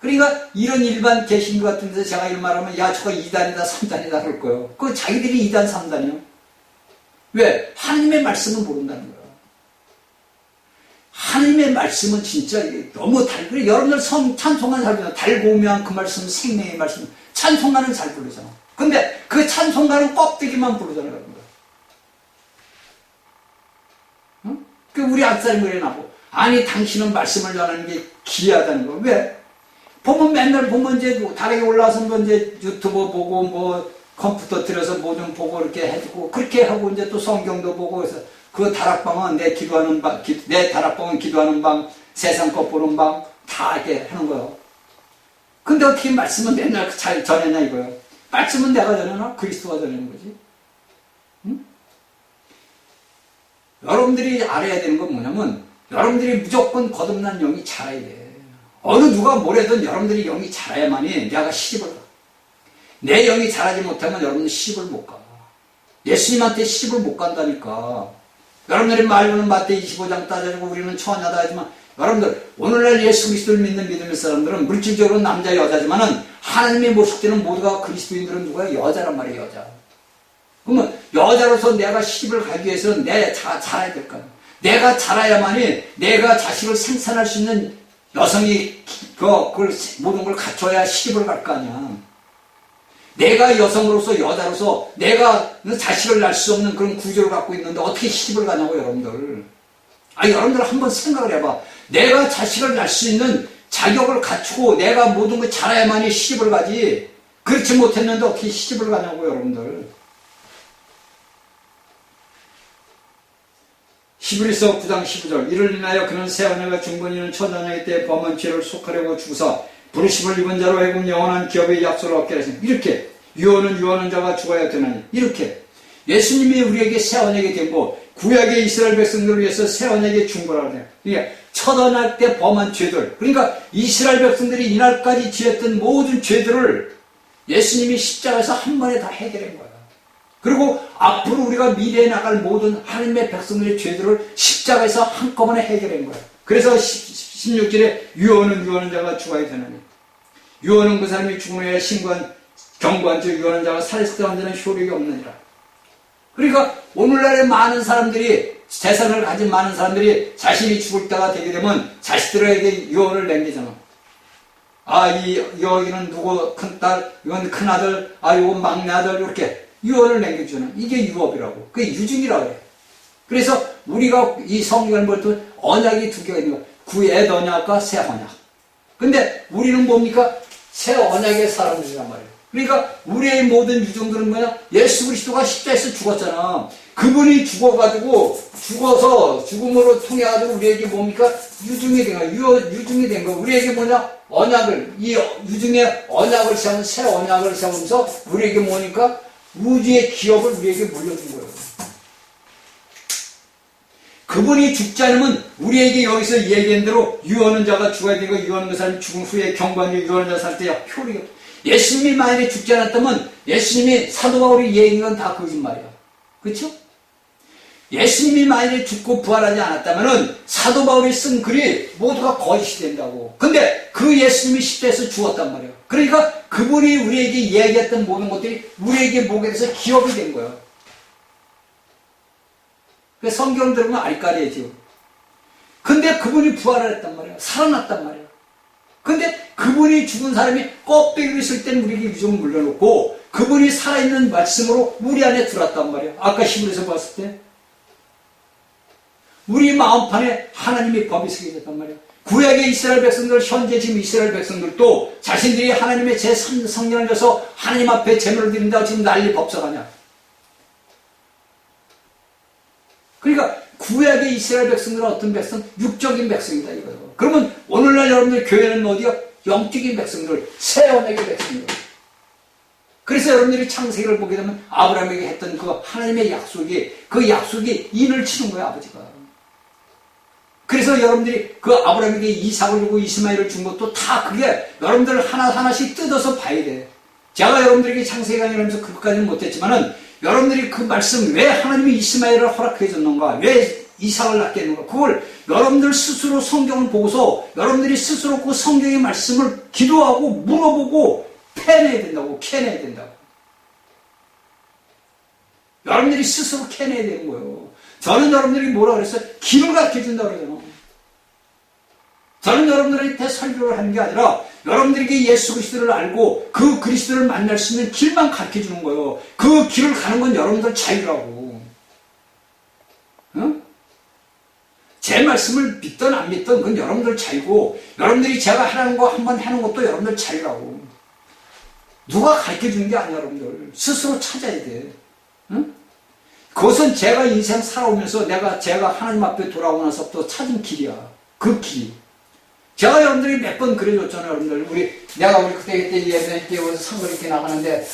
그러니까 이런 일반 개신교 같은 데서 제가 이런 말하면 야 저거 2단이다 3단이다 그럴 거예요. 그거 자기들이 2단 3단이요. 왜? 하나님의 말씀은 모른다는 거예요. 하나님의 말씀은 진짜 너무 그래 여러분들 찬송가는 잘 부르잖아. 달고 오면 그 말씀은 생명의 말씀. 찬송가는 잘 부르잖아. 근데 그 찬송가는 껍데기만 부르잖아요, 여러분들. 응? 그 우리 앞사람이 그래 나고 아니 당신은 말씀을 전하는 게 기이하다는 거. 왜? 보면 맨날 보면 이제 다락에 올라와서 뭐 이제 유튜브 보고 뭐 컴퓨터 들여서 뭐 좀 보고 이렇게 해주고 그렇게 하고 이제 또 성경도 보고 해서 그 다락방은 내 기도하는 방, 내 다락방은 기도하는 방, 세상 것 보는 방 다 이렇게 하는 거예요. 근데 어떻게 말씀은 맨날 잘 전해냐 이거예요. 말씀은 내가 전해나 그리스도가 전하는 거지. 응? 여러분들이 알아야 되는 건 뭐냐면 여러분들이 무조건 거듭난 영이 자라야 돼. 어느 누가 뭐래든 여러분들이 영이 자라야만이 내가 시집을 가. 내 영이 자라지 못하면 여러분들 시집을 못 가. 예수님한테 시집을 못 간다니까. 여러분들이 말로는 마태 25장 따져주고 우리는 처하냐다 하지만 여러분들 오늘날 예수 그리스도를 믿는 믿음의 사람들은 물질적으로 남자 여자지만은 하나님의 모습되는 모두가 그리스도인들은 누구야? 여자란 말이에요. 여자. 그러면 여자로서 내가 시집을 가기 위해서는 내가 자라야 될 거 아니야. 내가 자라야만이 내가 자식을 생산할 수 있는 여성이 그걸 모든 걸 갖춰야 시집을 갈 거 아니야. 내가 여성으로서 여자로서 내가 자식을 낳을 수 없는 그런 구조를 갖고 있는데 어떻게 시집을 가냐고 여러분들. 여러분들 한번 생각을 해봐. 내가 자식을 낳을 수 있는 자격을 갖추고 내가 모든 걸 잘해야만이 시집을 가지. 그렇지 못했는데 어떻게 시집을 가냐고 여러분들. 히브리서 9장 15절 이를 인하여 그는 새 언약과 중건이는 처자녀의 때 범한 죄를 속하려고 주사 부르심을 입은 자로 하여금 영원한 기업의 약속을 얻게 하시니 이렇게 유언은 자가 죽어야 되나니 이렇게 예수님이 우리에게 새 언약이 된 거 구약의 이스라엘 백성들을 위해서 새 언약의 중보라고 해요. 그러니까 첫 언약 때 범한 죄들 그러니까 이스라엘 백성들이 이날까지 지었던 모든 죄들을 예수님이 십자가에서 한 번에 다 해결한 거야. 그리고 앞으로 우리가 미래에 나갈 모든 하나님의 백성들의 죄들을 십자가에서 한꺼번에 해결한 거야. 그래서 16절에 유언은 자가 죽어야 되나니 유언은 그 사람이 죽은 후에 신관 경고한 즉 유언한 자가 살았을 때 완전한 효력이 없느니라. 그러니까 오늘날의 많은 사람들이 재산을 가진 많은 사람들이 자신이 죽을 때가 되게 되면 자식들에게 유언을 남기잖아. 여기는 누구 큰딸, 이건 큰아들, 이건 막내아들 이렇게 유언을 남겨주는 이게 유업이라고. 그게 유증이라고 그래. 그래서 우리가 이 성경을 볼 때 언약이 두 개가 있는 거야. 구옛 언약과 새 언약. 근데 우리는 뭡니까? 새 언약의 사람들이란 말이에요. 그러니까 우리의 모든 유종들은 뭐냐? 예수 그리스도가 십자가에서 죽었잖아. 그분이 죽어서 죽음으로 통해가지고 우리에게 뭡니까? 유증이 된 거야. 유증이 된 거야. 우리에게 뭐냐? 언약을, 이 유증의 언약을 세운 새 언약을 세우면서 우리에게 뭐니까? 우주의 기업을 우리에게 물려준 거예요. 그분이 죽지 않으면 우리에게 여기서 얘기한 대로 유언은 자가 죽어야 되고 유언은 그 사람이 죽은 후에 경고한 유언은 자 살 때 효력이 없다. 예수님이 만약에 죽지 않았다면 예수님이 사도 바울이 얘기한 건 다 거짓말이야. 그렇죠? 예수님이 만약에 죽고 부활하지 않았다면 사도 바울이 쓴 글이 모두가 거짓이 된다고. 근데 그 예수님이 십자에서 죽었단 말이야. 그러니까 그분이 우리에게 이야기했던 모든 것들이 우리에게 목에 대해서 기업이 된 거야. 성경 들으면 알까리해지요. 근데 그분이 부활을 했단 말이야. 살아났단 말이야. 근데 그분이 죽은 사람이 껍데기로 있을 때는 우리에게 유종을 물려놓고 그분이 살아있는 말씀으로 우리 안에 들어왔단 말이야. 아까 히브리서 봤을 때 우리 마음판에 하나님의 법이 새겨졌단 말이야. 구약의 이스라엘 백성들, 현재 지금 이스라엘 백성들도 자신들이 하나님의 제3성령을 줘서 하나님 앞에 제물을 드린다고 지금 난리 법석하냐. 그러니까 구약의 이스라엘 백성들은 어떤 백성? 육적인 백성이다 이거예요. 그러면 오늘날 여러분들 교회는 어디요? 영적인 백성들, 새 언약의 백성들. 그래서 여러분들이 창세기를 보게 되면 아브라함에게 했던 그 하나님의 약속이 그 약속이 인을 치는 거예요, 아버지가. 그래서 여러분들이 그 아브라함에게 이삭을 주고 이스마엘을 준 것도 다 그게 여러분들 하나하나씩 뜯어서 봐야 돼. 제가 여러분들에게 창세기 강의하면서 그것까지는 못했지만은 여러분들이 그 말씀 왜 하나님이 이스마엘을 허락해 줬는가, 왜 이삭을 낳게 했는가, 그걸 여러분들 스스로 성경을 보고서 여러분들이 스스로 그 성경의 말씀을 기도하고 물어보고 캐내야 된다고. 여러분들이 스스로 캐내야 되는 거예요. 저는 여러분들이 뭐라 그랬어요? 길을 가르쳐 준다고 그러잖아요. 저는 여러분들한테 설교를 하는 게 아니라 여러분들에게 예수 그리스도를 알고 그 그리스도를 만날 수 있는 길만 가르쳐 주는 거예요. 그 길을 가는 건 여러분들 자유라고. 응? 제 말씀을 믿든 안 믿든 그건 여러분들 자유고 여러분들이 제가 하라는 거 한번 하는 것도 여러분들 자유라고. 누가 가르쳐 주는 게 아니야. 여러분들 스스로 찾아야 돼. 응? 그것은 제가 인생 살아오면서 제가 하나님 앞에 돌아오고 나서부터 찾은 길이야. 그 길이. 제가 여러분들이 몇 번 그려줬잖아요, 여러분들. 내가 우리 그때 예배 때 여기서 상거리 이렇게 나가는데,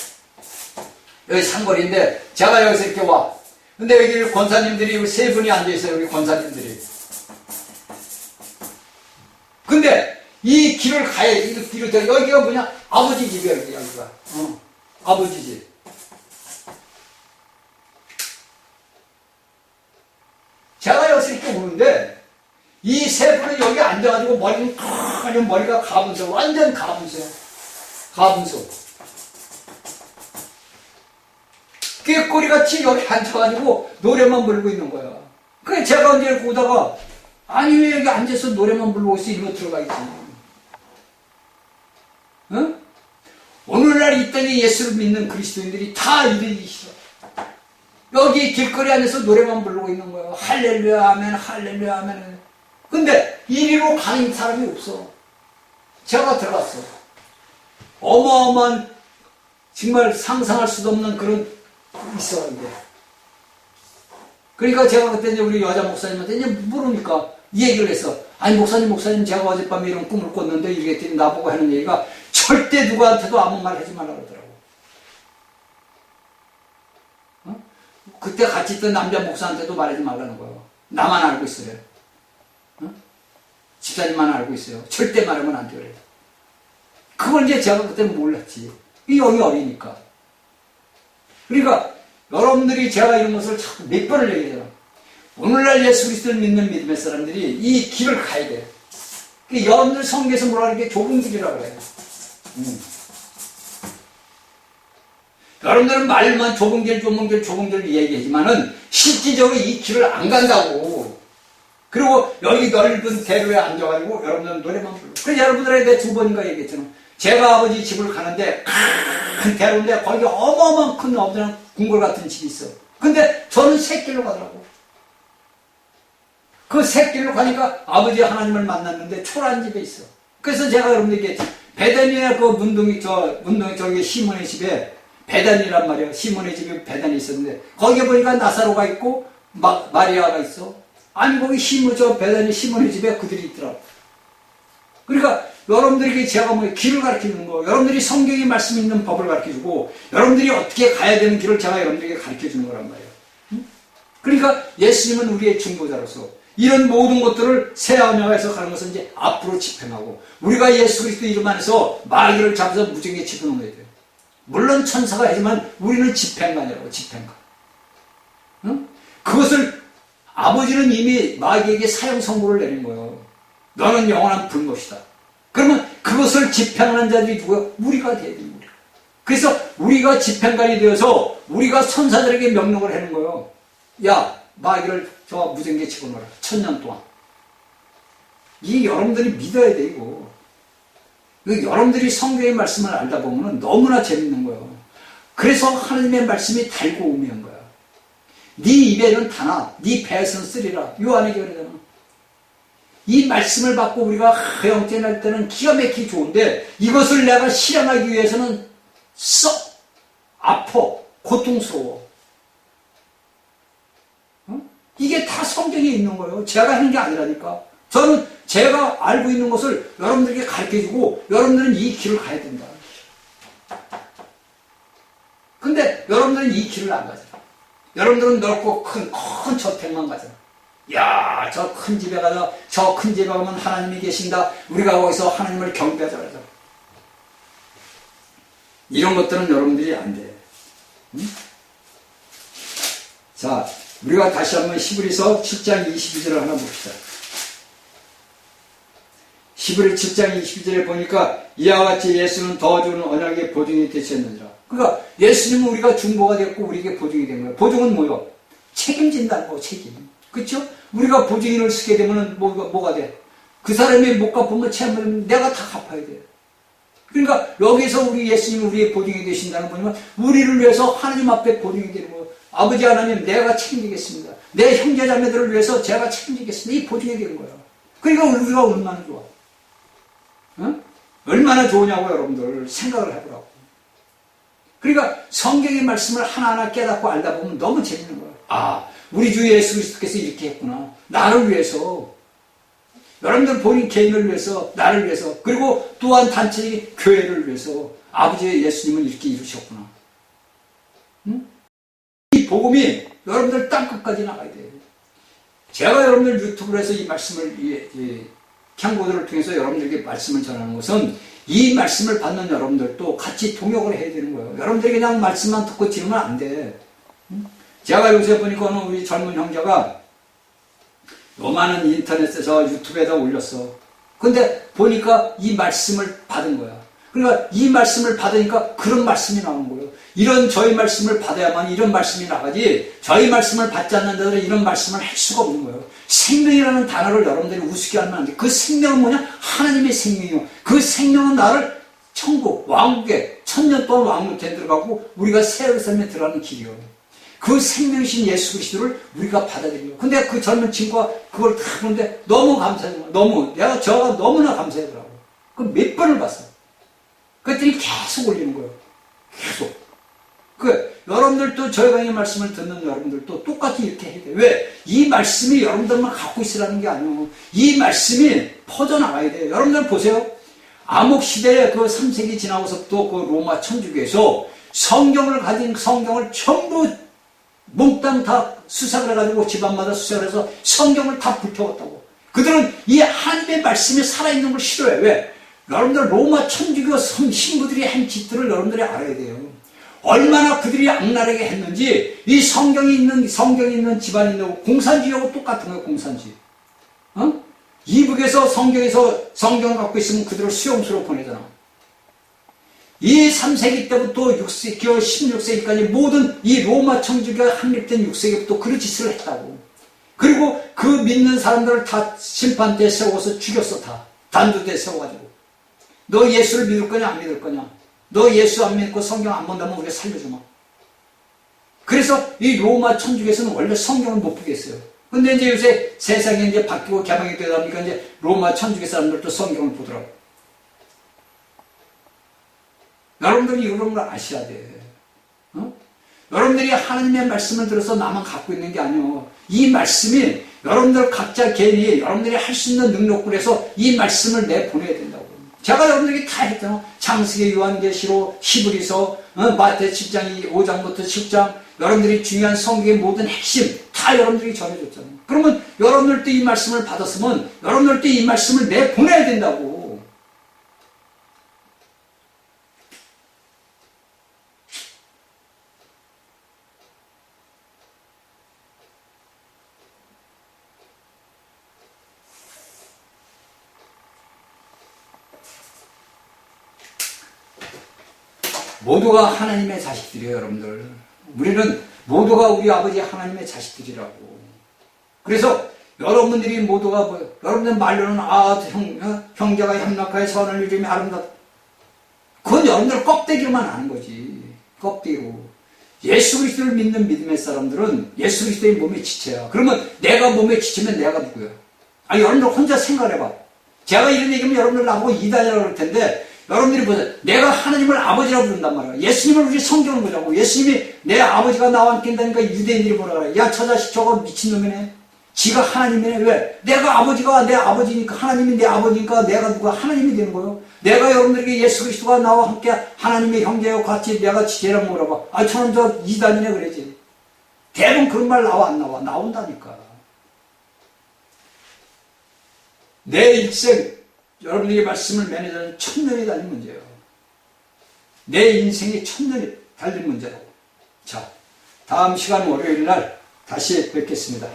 여기 상거리인데, 제가 여기서 이렇게 와. 근데 여기 권사님들이 세 분이 앉아있어요, 우리 권사님들이. 근데, 이 길을 가야 돼. 이 길을 더 여기가 뭐냐? 아버지 집이야, 여기가. 아버지 집. 제가 여기서 이렇게 오는데 이 세 분은 여기 앉아가지고 머리는 크면 머리가 가분서, 완전 가분서야. 가분서. 꾀꼬리같이 여기 앉아가지고 노래만 부르고 있는 거야. 그래 제가 언제 보다가 아니 왜 여기 앉아서 노래만 부르고 있어? 이리로 들어가 있지. 응? 오늘날 이 땅에 예수를 믿는 그리스도인들이 다 이러시죠. 여기 길거리 안에서 노래만 부르고 있는 거예요. 할렐루야 아멘, 할렐루야 아멘. 근데 이리로 가는 사람이 없어. 제가 들어갔어. 어마어마한 정말 상상할 수도 없는 그런 있어 이제. 그러니까 제가 그때 이제 우리 여자 목사님한테 이제 물으니까 이 얘기를 했어. 아니 목사님 제가 어젯밤에 이런 꿈을 꿨는데 이랬더니 나보고 하는 얘기가 절대 누구한테도 아무 말 하지 말라 그러더라고. 그때 같이 있던 남자 목사한테도 말하지 말라는 거예요. 나만 알고 있어요. 집사님만 알고 있어요. 절대 말하면 안 돼요. 그걸 이제 제가 그때는 몰랐지. 이 영이 어리니까. 그러니까 여러분들이 제가 이런 것을 자꾸 몇 번을 얘기해요. 오늘날 예수 그리스도를 믿는 믿음의 사람들이 이 길을 가야 돼요. 여러분들 성경에서 뭐라 하는 게 좁은 길이라고 그래요. 여러분들은 말만 좁은 길 얘기하지만은 실질적으로 이 길을 안 간다고. 그리고 여기 넓은 대로에 앉아가지고 여러분들은 노래만 불러. 그래서 여러분들에게 내가 2번인가 얘기했잖아. 제가 아버지 집을 가는데 큰 대로인데 거기 어마어마한 큰 어떤 궁궐 같은 집이 있어. 근데 저는 새길로 가더라고. 그 새길로 가니까 아버지 하나님을 만났는데 초라한 집에 있어. 그래서 제가 여러분들에게 베다니아 그 문둥이 저기 시몬의 집에 베다니란 말이야. 시몬의 집에 베다니 있었는데 거기에 보니까 나사로가 있고 마리아가 있어. 아니 거기 베다니 시몬의 집에 그들이 있더라고. 그러니까 여러분들에게 제가 뭐 길을 가르치는 거, 여러분들이 성경의 말씀 있는 법을 가르쳐주고 여러분들이 어떻게 가야 되는 길을 제가 여러분들에게 가르쳐주는 거란 말이에요. 그러니까 예수님은 우리의 중보자로서 이런 모든 것들을 새 언약에서 가는 것은 이제 앞으로 집행하고 우리가 예수 그리스도 이름 안에서 마귀를 잡아서 무정에 집어넣어야 돼요. 물론 천사가 하지만 우리는 집행관이라고. 집행관. 응? 그것을 아버지는 이미 마귀에게 사형 선고를 내린 거예요. 너는 영원한 불못이다. 그러면 그것을 집행하는 자들이 누구야? 우리가 돼야 돼요. 우리가. 그래서 우리가 집행관이 되어서 우리가 천사들에게 명령을 하는 거예요. 야, 마귀를 저 무정기에 집어넣어라. 1000년 동안. 이게 여러분들이 믿어야 돼, 이거. 여러분들이 성경의 말씀을 알다 보면 너무나 재밌는 거예요. 그래서 하나님의 말씀이 달고 오미한 거야. 네 입에는 다나, 네 배에서는 쓰리라. 요한에게 그러잖아. 이 말씀을 받고 우리가 영적인 할 때는 기가 막히게 좋은데 이것을 내가 실행하기 위해서는 썩 아파, 고통스러워. 이게 다 성경에 있는 거예요. 제가 하는 게 아니라니까. 저는 제가 알고 있는 것을 여러분들에게 가르쳐주고 여러분들은 이 길을 가야 된다. 근데 여러분들은 이 길을 안 가잖아. 여러분들은 넓고 큰 저택만 가잖아. 야, 저 큰 집에 가서 저 큰 집에 가면 하나님이 계신다. 우리가 거기서 하나님을 경배하자 그러자. 이런 것들은 여러분들이 안 돼. 응? 자, 우리가 다시 한번 히브리서 7장 22절을 하나 봅시다. 히브리 7장 22절에 보니까 이와 같이 예수는 더 좋은 언약의 보증이 되셨느니라. 그러니까 예수님은 우리가 중보가 됐고 우리에게 보증이 된 거예요. 보증은 뭐예요? 책임진다는 거, 책임. 그렇죠? 우리가 보증인을 쓰게 되면 뭐가 돼? 그 사람이 못 갚으면 채무는 내가 다 갚아야 돼. 그러니까 여기서 우리 예수님이 우리의 보증이 되신다는 거지만 우리를 위해서 하나님 앞에 보증이 되는 거예요. 아버지 하나님 내가 책임지겠습니다. 내 형제자매들을 위해서 제가 책임지겠습니다. 이 보증이 되는 거예요. 그러니까 우리가 얼마나 좋아. 응? 얼마나 좋으냐고 여러분들 생각을 해보라고. 그러니까 성경의 말씀을 하나하나 깨닫고 알다 보면 너무 재밌는 거예요. 아, 우리 주 예수 그리스도께서 이렇게 했구나. 나를 위해서. 여러분들 본인 개인을 위해서, 나를 위해서, 그리고 또한 단체적인 교회를 위해서 아버지의 예수님은 이렇게 이루셨구나. 응? 이 복음이 여러분들 땅끝까지 나가야 돼요. 제가 여러분들 유튜브로 해서 이 말씀을 향고들을 통해서 여러분들에게 말씀을 전하는 것은 이 말씀을 받는 여러분들도 같이 동역을 해야 되는 거예요. 여러분들이 그냥 말씀만 듣고 지르면 안 돼. 제가 요새 보니까 우리 젊은 형제가 요만한 인터넷에서 유튜브에다 올렸어. 근데 보니까 이 말씀을 받은 거야. 그러니까 이 말씀을 받으니까 그런 말씀이 나오는 거예요. 이런 저희 말씀을 받아야만 이런 말씀이 나가지, 저희 말씀을 받지 않는 자들은 이런 말씀을 할 수가 없는 거예요. 생명이라는 단어를 여러분들이 우습게 하면 안 돼. 그 생명은 뭐냐? 하나님의 생명이요. 그 생명은 나를 천국, 왕국에 천년 동안 왕국에 들어가고 우리가 새 삶에 들어가는 길이요. 그 생명이신 예수 그리스도를 우리가 받아들여요. 근데 그 젊은 친구가 그걸 다 보는데 너무 감사해요. 저가 너무나 감사하더라고요. 그 몇 번을 봤어요. 그랬더니 계속 올리는 거예요. 계속. 여러분들도 저희 강의 말씀을 듣는 여러분들도 똑같이 이렇게 해야 돼요. 왜? 이 말씀이 여러분들만 갖고 있으라는 게 아니에요. 이 말씀이 퍼져나가야 돼요. 여러분들 보세요. 암흑시대에 그 3세기 지나고서부터 그 로마 천주교에서 성경을 가진 성경을 전부 몽땅 다 수색을 해가지고 집안마다 수색을 해서 성경을 다 불태웠다고. 그들은 이 하나님의 말씀이 살아있는 걸 싫어해. 왜? 여러분들 로마 천주교 신부들이 한 짓들을 여러분들이 알아야 돼요. 얼마나 그들이 악랄하게 했는지. 이 성경이 있는 집안이 있는 공산주의하고 똑같은 거예요. 공산주의. 이북에서 성경을 갖고 있으면 그들을 수용소로 보내잖아. 이 3세기 때부터 16세기까지 모든 이 로마 천주교가 확립된 6세기부터 그런 짓을 했다고. 그리고 그 믿는 사람들을 다 심판대에 세워서 죽였어. 다 단두대에 세워가지고. 너 예수를 믿을 거냐 안 믿을 거냐. 너 예수 안 믿고 성경 안 본다면 우리가 살려주마. 그래서 이 로마 천주교에서는 원래 성경을 못 보겠어요. 근데 이제 요새 세상이 이제 바뀌고 개방이 되다 보니까 이제 로마 천주교 사람들도 성경을 보더라고. 여러분들이 이런 걸 아셔야 돼. 여러분들이 하나님의 말씀을 들어서 나만 갖고 있는 게 아니에요. 이 말씀이 여러분들 각자 개인이 여러분들이 할 수 있는 능력으로 이 말씀을 내보내야 된다고. 제가 여러분들에게 다 했잖아요. 창세기, 요한계시록, 히브리서, 마태 7장 5장부터 10장, 여러분들이 중요한 성경의 모든 핵심 다 여러분들이 전해줬잖아요. 그러면 여러분들도 이 말씀을 받았으면 여러분들도 이 말씀을 내보내야 된다고. 모두가 하나님의 자식들이에요, 여러분들. 우리는 모두가 우리 아버지 하나님의 자식들이라고. 그래서 여러분들이 모두가 여러분들 말로는 형제가 협력하여 선을 이루며 아름답다. 그건 여러분들 껍데기로만 아는 거지. 껍데기로. 예수 그리스도를 믿는 믿음의 사람들은 예수 그리스도의 몸에 지쳐요. 그러면 내가 몸에 지치면 내가 누구야? 여러분들 혼자 생각해봐. 제가 이런 얘기하면 여러분들 나보고 이단이라고 그럴 텐데 여러분들이 보세요. 내가 하나님을 아버지라고 부른단 말이야. 예수님을 우리 성경을 보자고. 예수님이 내 아버지가 나와 함께 한다니까 유대인들이 뭐라 그래. 야, 저 자식 저거 미친놈이네. 지가 하나님이네. 왜? 내가 아버지가 내 아버지니까, 하나님이 내 아버지니까 내가 누가 하나님이 되는 거예요. 내가 여러분들에게 예수 그리스도가 나와 함께 하나님의 형제와 같이 내가 지제라고 물어봐. 저는 저 이단이네 그러지. 대부분 그런 말 나와 안 나와? 나온다니까. 내 일생 여러분에게 말씀을 매니저는 1000년이 달린 문제예요. 내 인생이 1000년이 달린 문제라고. 자, 다음 시간 월요일 날 다시 뵙겠습니다.